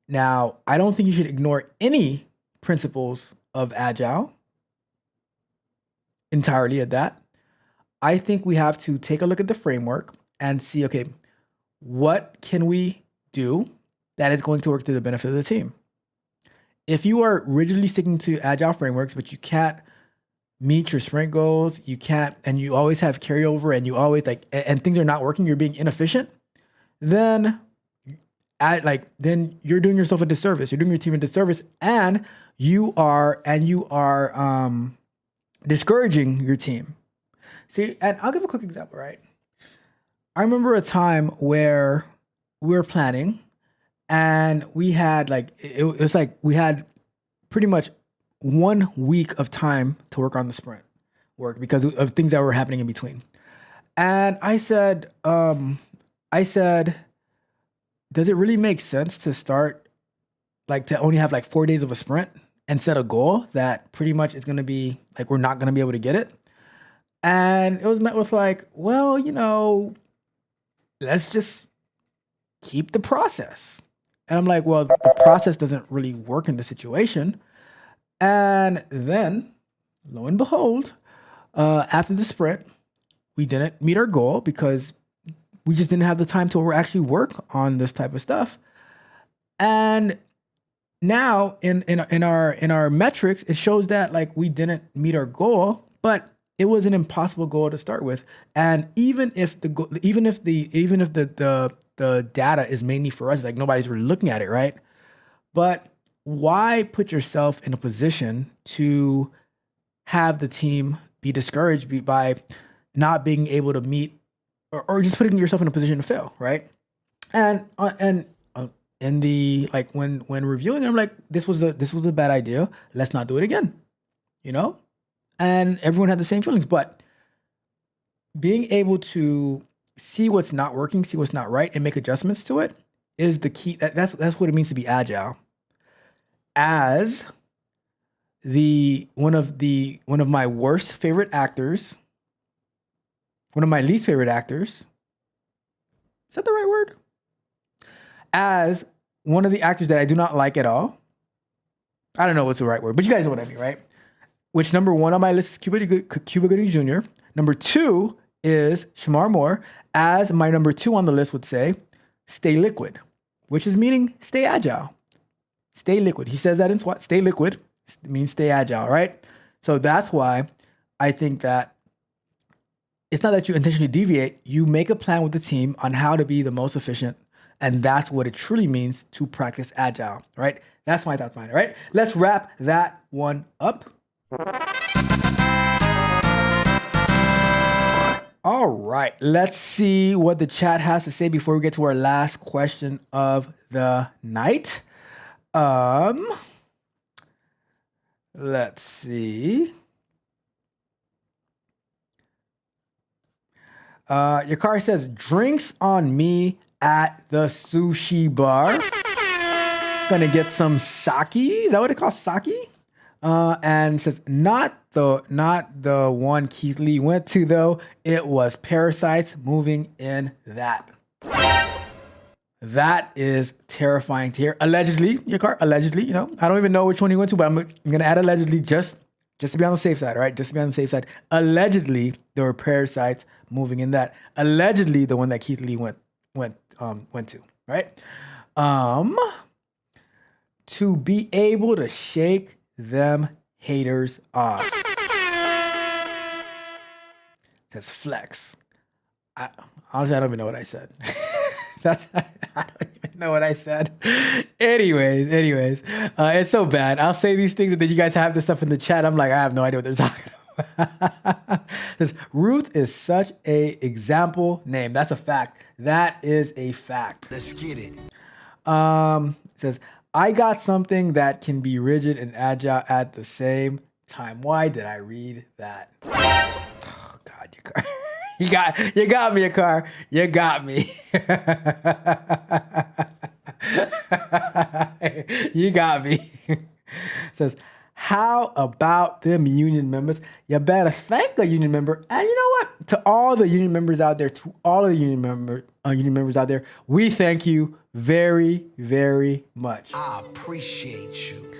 [SPEAKER 3] Now, I don't think you should ignore any principles of Agile entirely at that. I think we have to take a look at the framework and see, okay, what can we do that is going to work to the benefit of the team? If you are rigidly sticking to Agile frameworks, but you can't meet your sprint goals, you can't, and you always have carryover, and you always and things are not working, you're being inefficient, then you're doing yourself a disservice. You're doing your team a disservice, and you are discouraging your team. See, and I'll give a quick example, right? I remember a time where we were planning, and we had it was like we had pretty much 1 week of time to work on the sprint work because of things that were happening in between. And I said, does it really make sense to start to only have 4 days of a sprint and set a goal that pretty much is going to be we're not going to be able to get it? And it was met with well, let's just keep the process. And I'm like, well, the process doesn't really work in the situation. And then, lo and behold, after the sprint, we didn't meet our goal because we just didn't have the time to actually work on this type of stuff. And now in our metrics, it shows that we didn't meet our goal, but it was an impossible goal to start with. And even if the data is mainly for us, nobody's really looking at it, right? But why put yourself in a position to have the team be discouraged by not being able to meet, or just putting yourself in a position to fail, right? And in the when reviewing, I'm like, this was a bad idea. Let's not do it again, And everyone had the same feelings, but being able to see what's not working, see what's not right, and make adjustments to it is the key. That's what it means to be agile. As one of my worst favorite actors, one of my least favorite actors. Is that the right word? As one of the actors that I do not like at all. I don't know what's the right word, but you guys know what I mean, right? Which number one on my list is Cuba Gooding Jr. Number two is Shamar Moore. As my number two on the list would say, stay liquid, which is meaning stay agile. Stay liquid. He says that in SWAT. Stay liquid means stay agile, right? So that's why I think that it's not that you intentionally deviate. You make a plan with the team on how to be the most efficient. And that's what it truly means to practice agile, right? That's my thoughts behind it, right? Let's wrap that one up. All right, let's see what the chat has to say before we get to our last question of the night. Let's see. Your car says drinks on me at the sushi bar. Gonna get some sake. Is that what it calls, sake? And says not the one Keith Lee went to though. It was parasites moving in that. That is terrifying to hear. Allegedly, your car. Allegedly, you know, I don't even know which one he went to, but I'm gonna add allegedly just to be on the safe side, right? Just to be on the safe side. Allegedly, there were parasites moving in that. Allegedly, the one that Keith Lee went to, right? To be able to shake them haters off. Says flex. Honestly, I don't even know what I said. I don't even know what I said. Anyways, it's so bad. I'll say these things and then you guys have this stuff in the chat. I'm like, I have no idea what they're talking about. Says, Ruth is such a example name. That's a fact. That is a fact.
[SPEAKER 4] Let's get it.
[SPEAKER 3] Says, I got something that can be rigid and agile at the same time. Why did I read that? Oh God, your car. You got me, your car. You got me. You got me. Says, how about them union members? You better thank a union member. And you know what? To all the union members out there, union members out there, we thank you very, very much.
[SPEAKER 4] I appreciate you.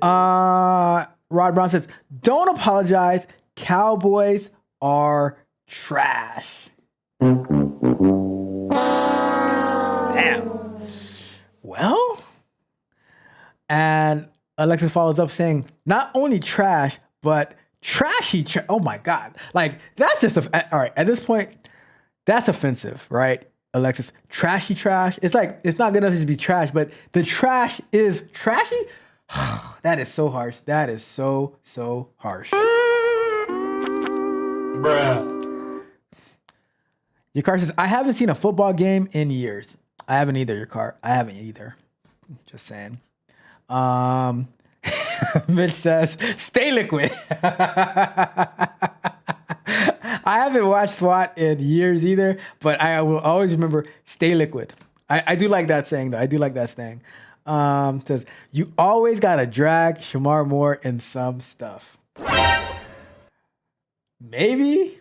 [SPEAKER 3] Rod Brown says, don't apologize. Cowboys are trash. Damn. Well, and Alexis follows up saying, not only trash, but trashy. Oh my God. Like, that's just, all right, at this point, that's offensive, right? Alexis, trashy trash. It's like, it's not good enough to just be trash, but the trash is trashy. That is so harsh. That is so harsh.
[SPEAKER 4] Bruh.
[SPEAKER 3] Your car says, I haven't seen a football game in years. I haven't either, your car. I haven't either. Just saying. Mitch says, stay liquid. I haven't watched SWAT in years either, but I will always remember stay liquid. I do like that saying though. I do like that saying. Says, you always gotta drag Shamar Moore in some stuff. Maybe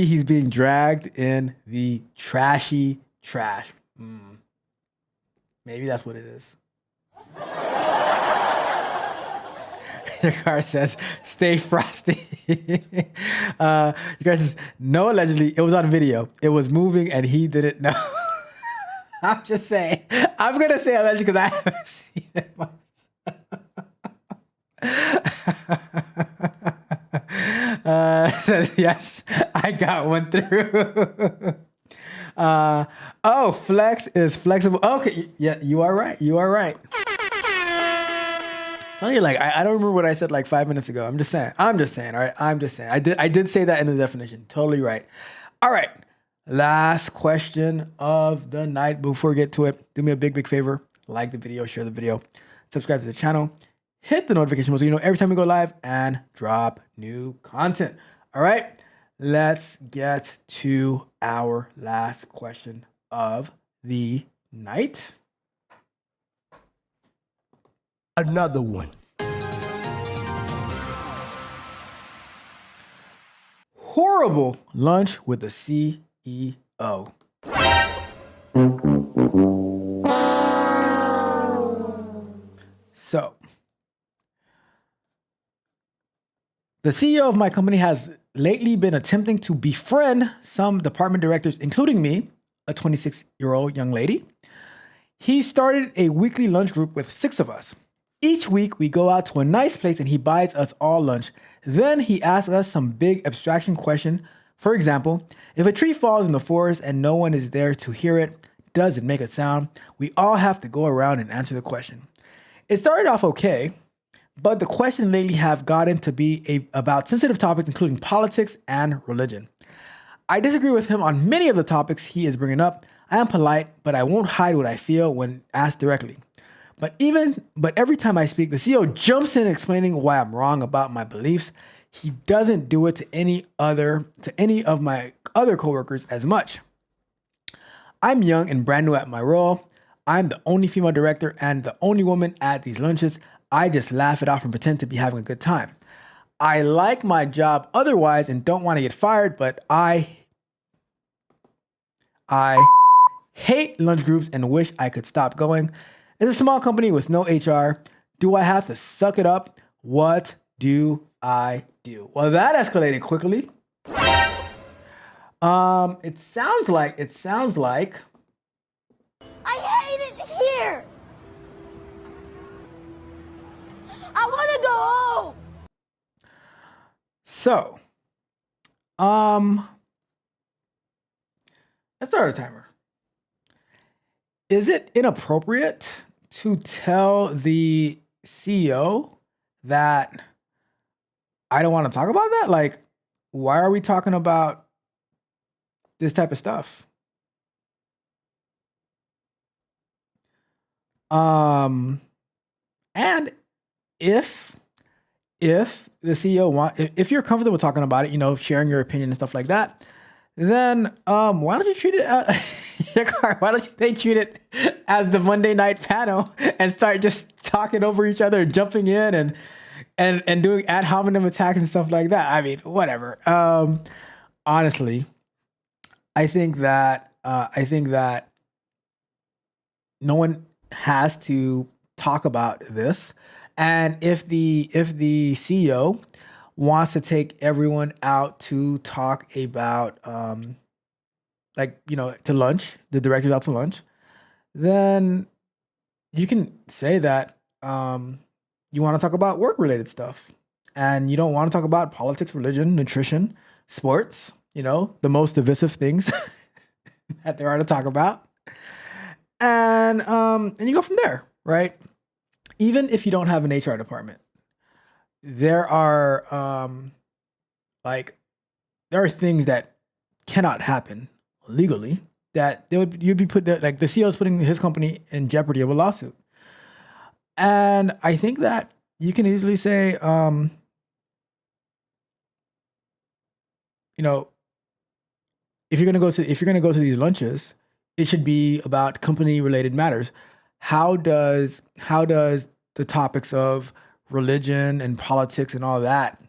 [SPEAKER 3] he's being dragged in the trashy trash. Maybe that's what it is. Your car says, stay frosty. Your car says, no, allegedly, it was on video. It was moving and he didn't know. I'm just saying. I'm going to say allegedly because I haven't seen it myself. Says, yes, I got one through. Flex is flexible. Okay, yeah, you are right. You are right. Tell you, like, I don't remember what I said like 5 minutes ago. I'm just saying. All right. I'm just saying. I did say that in the definition. Totally right. All right. Last question of the night. Before we get to it, do me a big favor. Like the video, share the video, subscribe to the channel, hit the notification bell so you know every time we go live and drop new content. All right. Let's get to our last question of the night.
[SPEAKER 4] Another one.
[SPEAKER 3] Horrible lunch with the CEO. So, the CEO of my company has lately been attempting to befriend some department directors, including me, a 26-year-old young lady. He started a weekly lunch group with 6 of us. Each week, we go out to a nice place and he buys us all lunch. Then he asks us some big abstraction question. For example, if a tree falls in the forest and no one is there to hear it, does it make a sound? We all have to go around and answer the question. It started off okay, but the questions lately have gotten to be about sensitive topics, including politics and religion. I disagree with him on many of the topics he is bringing up. I am polite, but I won't hide what I feel when asked directly. But every time I speak, the CEO jumps in explaining why I'm wrong about my beliefs. He doesn't do it to any of my other coworkers as much. I'm young and brand new at my role. I'm the only female director and the only woman at these lunches. I just laugh it off and pretend to be having a good time. I like my job otherwise and don't want to get fired, but I hate lunch groups and wish I could stop going. It's a small company with no HR. Do I have to suck it up? What do I do? Well, that escalated quickly. It sounds like
[SPEAKER 5] I hate it here. I want to go home.
[SPEAKER 3] so. Let's start a timer. Is it inappropriate to tell the CEO that I don't want to talk about that? Like, why are we talking about this type of stuff? And if the CEO if you're comfortable talking about it, sharing your opinion and stuff like that, then why don't you treat it why don't they treat it as the Monday night panel and start just talking over each other, jumping in and doing ad hominem attacks and stuff like that? I mean, whatever. Honestly, I think that no one has to talk about this. And if the CEO wants to take everyone out to talk about to lunch, the director's out to lunch, then you can say that you want to talk about work-related stuff and you don't want to talk about politics, religion, nutrition, sports, the most divisive things that there are to talk about. And you go from there, right? Even if you don't have an HR department, there are things that cannot happen legally that you'd be put there, like the CEO is putting his company in jeopardy of a lawsuit. And I think that you can easily say, if you're gonna go to these lunches, it should be about company related matters. How does the topics of religion and politics and all that,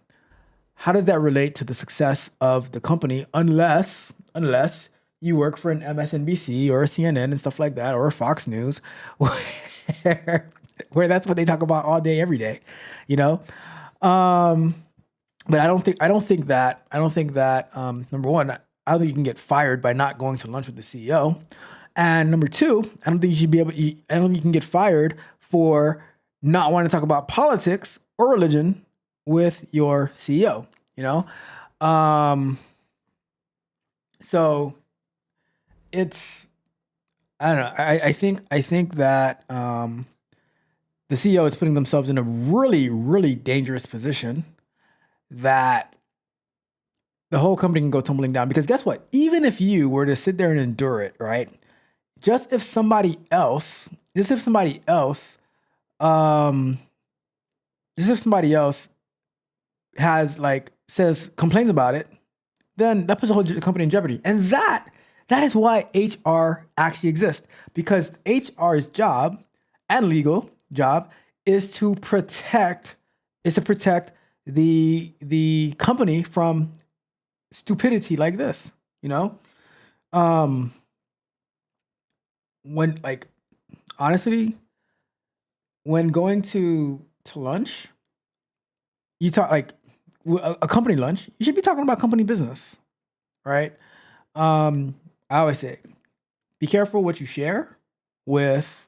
[SPEAKER 3] how does that relate to the success of the company unless you work for an MSNBC or a CNN and stuff like that, or a Fox News where that's what they talk about all day every day, but I don't think that number one, I don't think you can get fired by not going to lunch with the CEO. And number two, I don't think you can get fired for not wanting to talk about politics or religion with your CEO, So it's, I don't know. I think that the CEO is putting themselves in a really, really dangerous position that the whole company can go tumbling down. Because guess what? Even if you were to sit there and endure it, right? Just if somebody else complains about it, then that puts the whole company in jeopardy. And that is why HR actually exists, because HR's job and legal job is to protect the company from stupidity like this, when honestly, when going to lunch, you talk a company lunch, you should be talking about company business, right? I always say, be careful what you share with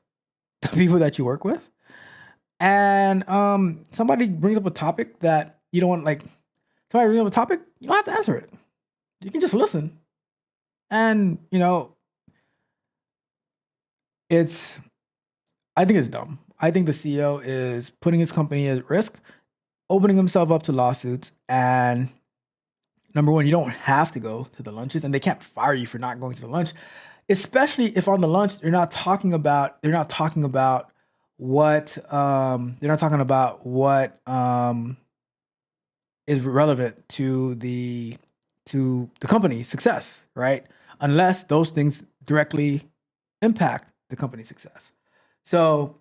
[SPEAKER 3] the people that you work with. And somebody brings up a topic that you don't want, somebody brings up a topic, you don't have to answer it. You can just listen. And, I think it's dumb. I think the CEO is putting his company at risk, opening himself up to lawsuits. And number one, you don't have to go to the lunches, and they can't fire you for not going to the lunch, especially if on the lunch they're not talking about what they're not talking about what is relevant to the company's success, right? Unless those things directly impact the company's success. So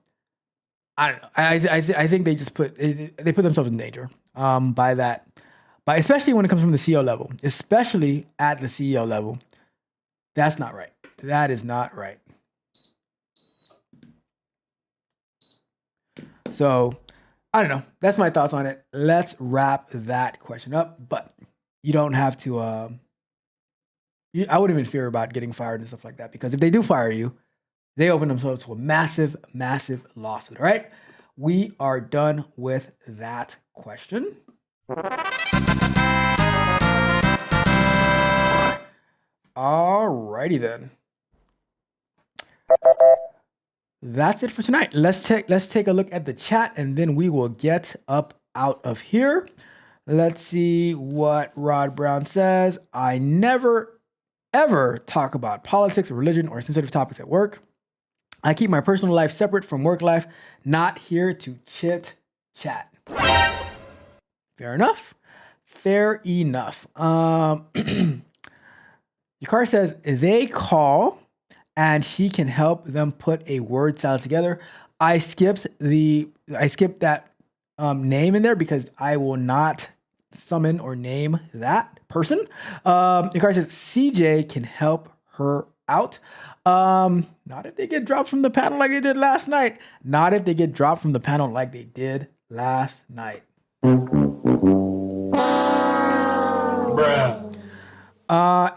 [SPEAKER 3] I don't know. I think they just put themselves in danger by that, especially when it comes from the CEO level, especially at the CEO level. That's not right. That is not right. So I don't know. That's my thoughts on it. Let's wrap that question up. But you don't have to. I wouldn't even fear about getting fired and stuff like that, because if they do fire you, they open themselves to a massive, massive lawsuit. All right. We are done with that question. Alrighty then. That's it for tonight. Let's take a look at the chat, and then we will get up out of here. Let's see what Rod Brown says. I never ever talk about politics or religion or sensitive topics at work. I keep my personal life separate from work life. Not here to chit chat. Fair enough. Fair enough. Yakar says they call and she can help them put a word salad together. I skipped that name in there because I will not summon or name that person. Yakar says CJ can help her out. Not if they get dropped from the panel like they did last night. Not if they get dropped from the panel like they did last night.
[SPEAKER 4] Bruh.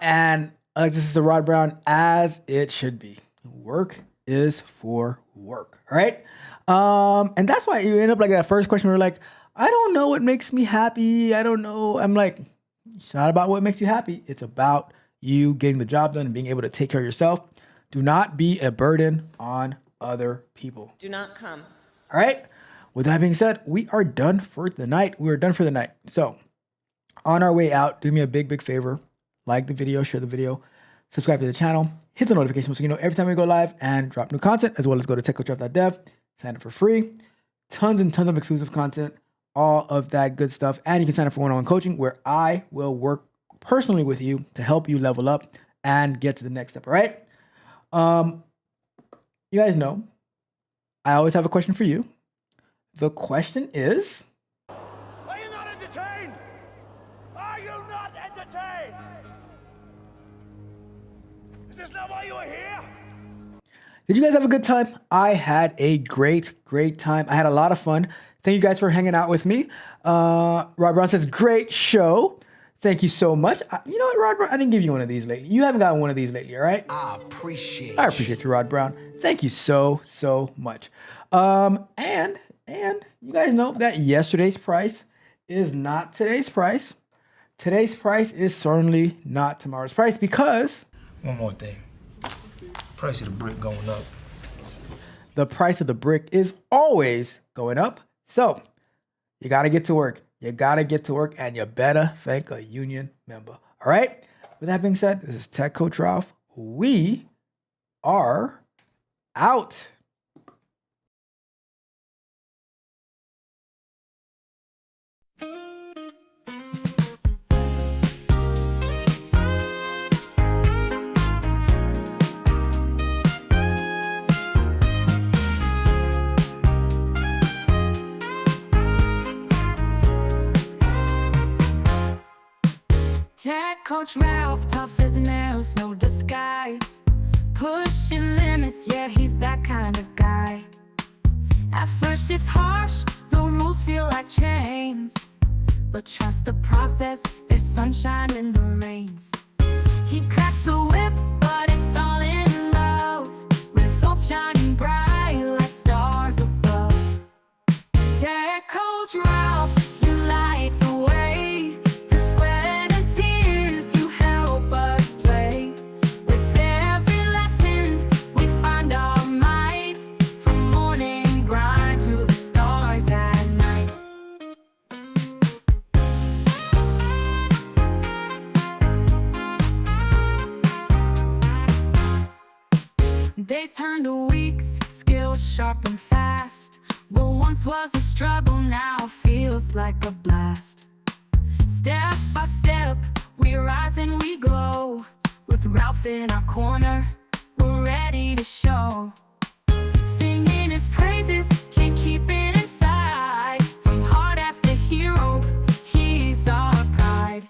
[SPEAKER 3] And this is the Rod Brown, as it should be. Work is for work. All right. And that's why you end up like that first question where we're like, I don't know what makes me happy. I don't know. I'm like, it's not about what makes you happy. It's about you getting the job done and being able to take care of yourself. Do not be a burden on other people.
[SPEAKER 6] Do not come.
[SPEAKER 3] All right. With that being said, we are done for the night. We're done for the night. So on our way out, do me a big, big favor. Like the video, share the video, subscribe to the channel, hit the notification so you know every time we go live and drop new content, as well as go to techcoachdraft.dev, sign up for free. Tons and tons of exclusive content, all of that good stuff. And you can sign up for one-on-one coaching where I will work personally with you to help you level up and get to the next step. All right. You guys know I always have a question for you. The question is,
[SPEAKER 4] Are you not entertained? Are you not entertained? Is this not why you are here?
[SPEAKER 3] did you guys have a good time? I had a great time. I had a lot of fun. Thank you guys for hanging out with me. Rod Brown says, great show. Thank you so much. You know what, Rod Brown? I didn't give you one of these lately. You haven't gotten one of these lately, all right?
[SPEAKER 4] I appreciate
[SPEAKER 3] you, Rod Brown. Thank you so much. And you guys know that yesterday's price is not today's price. Today's price is certainly not tomorrow's price, because
[SPEAKER 4] One more thing. Price of the brick going up.
[SPEAKER 3] the price of the brick is always going up. So you got to get to work. You got to get to work, and you better thank a union member. All right. With that being said, this is Tech Coach Ralph. We are out.
[SPEAKER 2] Tech Coach Ralph, tough as nails, no disguise. Pushing limits, yeah, he's that kind of guy. At first it's harsh, the rules feel like chains. But trust the process, there's sunshine in the rains. He cracks the whip, but it's all in love. Results shining bright like stars above. Tech Coach Ralph, you light the way. Through sweat and tears, you help us play. With every lesson, we find our might. From morning grind to the stars at night. Days turn to weeks, skills sharp and fast. once was a struggle, now feels like a blast. Step by step, we rise and we glow. With Ralph in our corner, we're ready to show. Singing his praises, can't keep it inside. From hard ass to hero, he's our pride.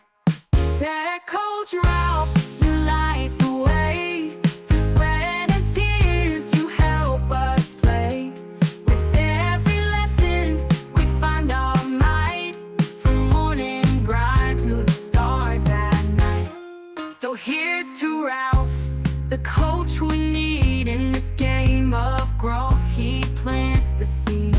[SPEAKER 2] Tech Coach Ralph, you light the way. Through sweat and tears, you help us play. With every lesson, we find our might. From morning grind to the stars at night. So here's to Ralph, the coach we need in this game of growth. He plants the seed.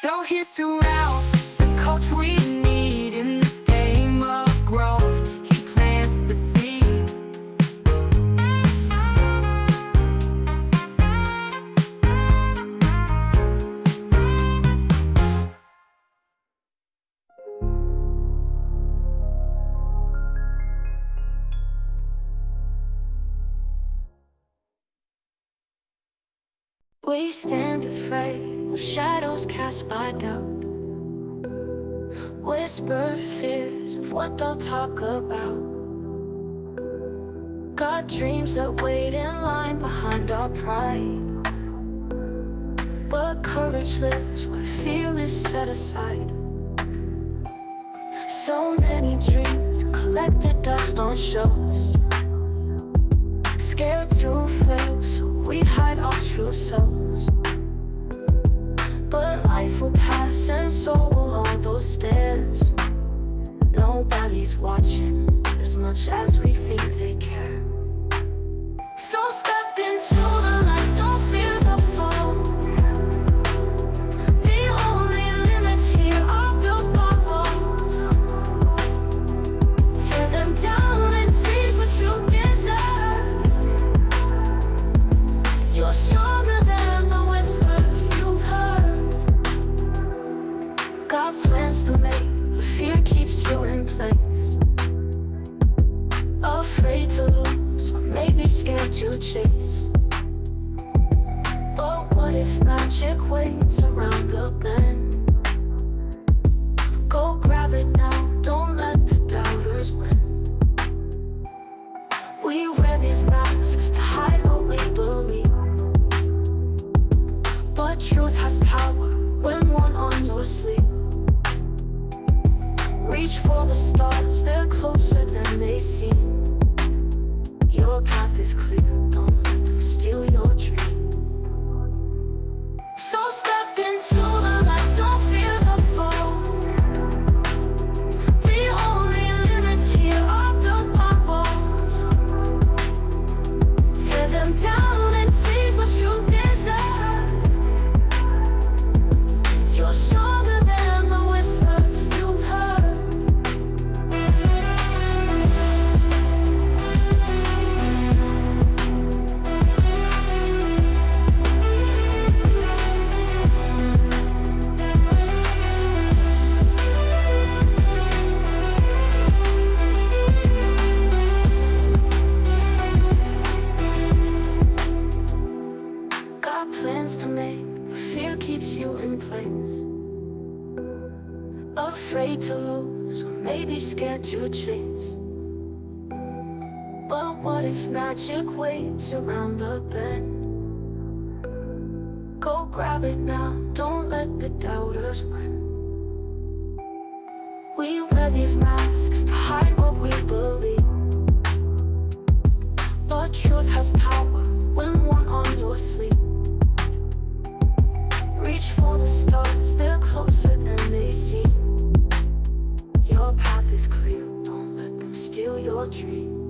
[SPEAKER 2] So here's to Ralph, the coach we need in this game of growth. He plants the seed.
[SPEAKER 6] We stand afraid of shadows cast by doubt, whispered fears of what they'll talk about. Got dreams that wait in line behind our pride, but courage lives where fear is set aside. So many dreams collected dust on shelves, scared to fail, so we hide our true selves. But life will pass and so will all those stairs. Nobody's watching as much as we think they care. So step into the light, don't fear the fall. The only limits here are built by walls. Tear them down and seize what you deserve. You're stronger than the whispers you've heard. Got plans to make, but fear keeps you in place. Afraid to lose, or maybe scared to chase. But what if magic waits around the bend? Go grab it now, don't let the doubters win. We wear these masks to hide what we believe, but truth has power when worn on your sleeve. Reach for the stars, they're closer than they seem. Your path is clear, don't let them steal your dream. So step into the light, don't fear the fall. The only limits here are built by walls. Tear them down and seize what you deserve. You're stronger than the whispers you've heard. Got plans to make, but fear keeps you in place. Afraid to lose, or maybe scared to chase. But what if magic waits around the bend? Go grab it now, don't let the doubters win. We wear these masks to hide what we believe, but truth has power when worn on your sleeve. Reach for the stars, they're closer than they seem. Your path is clear, don't let them steal your dream.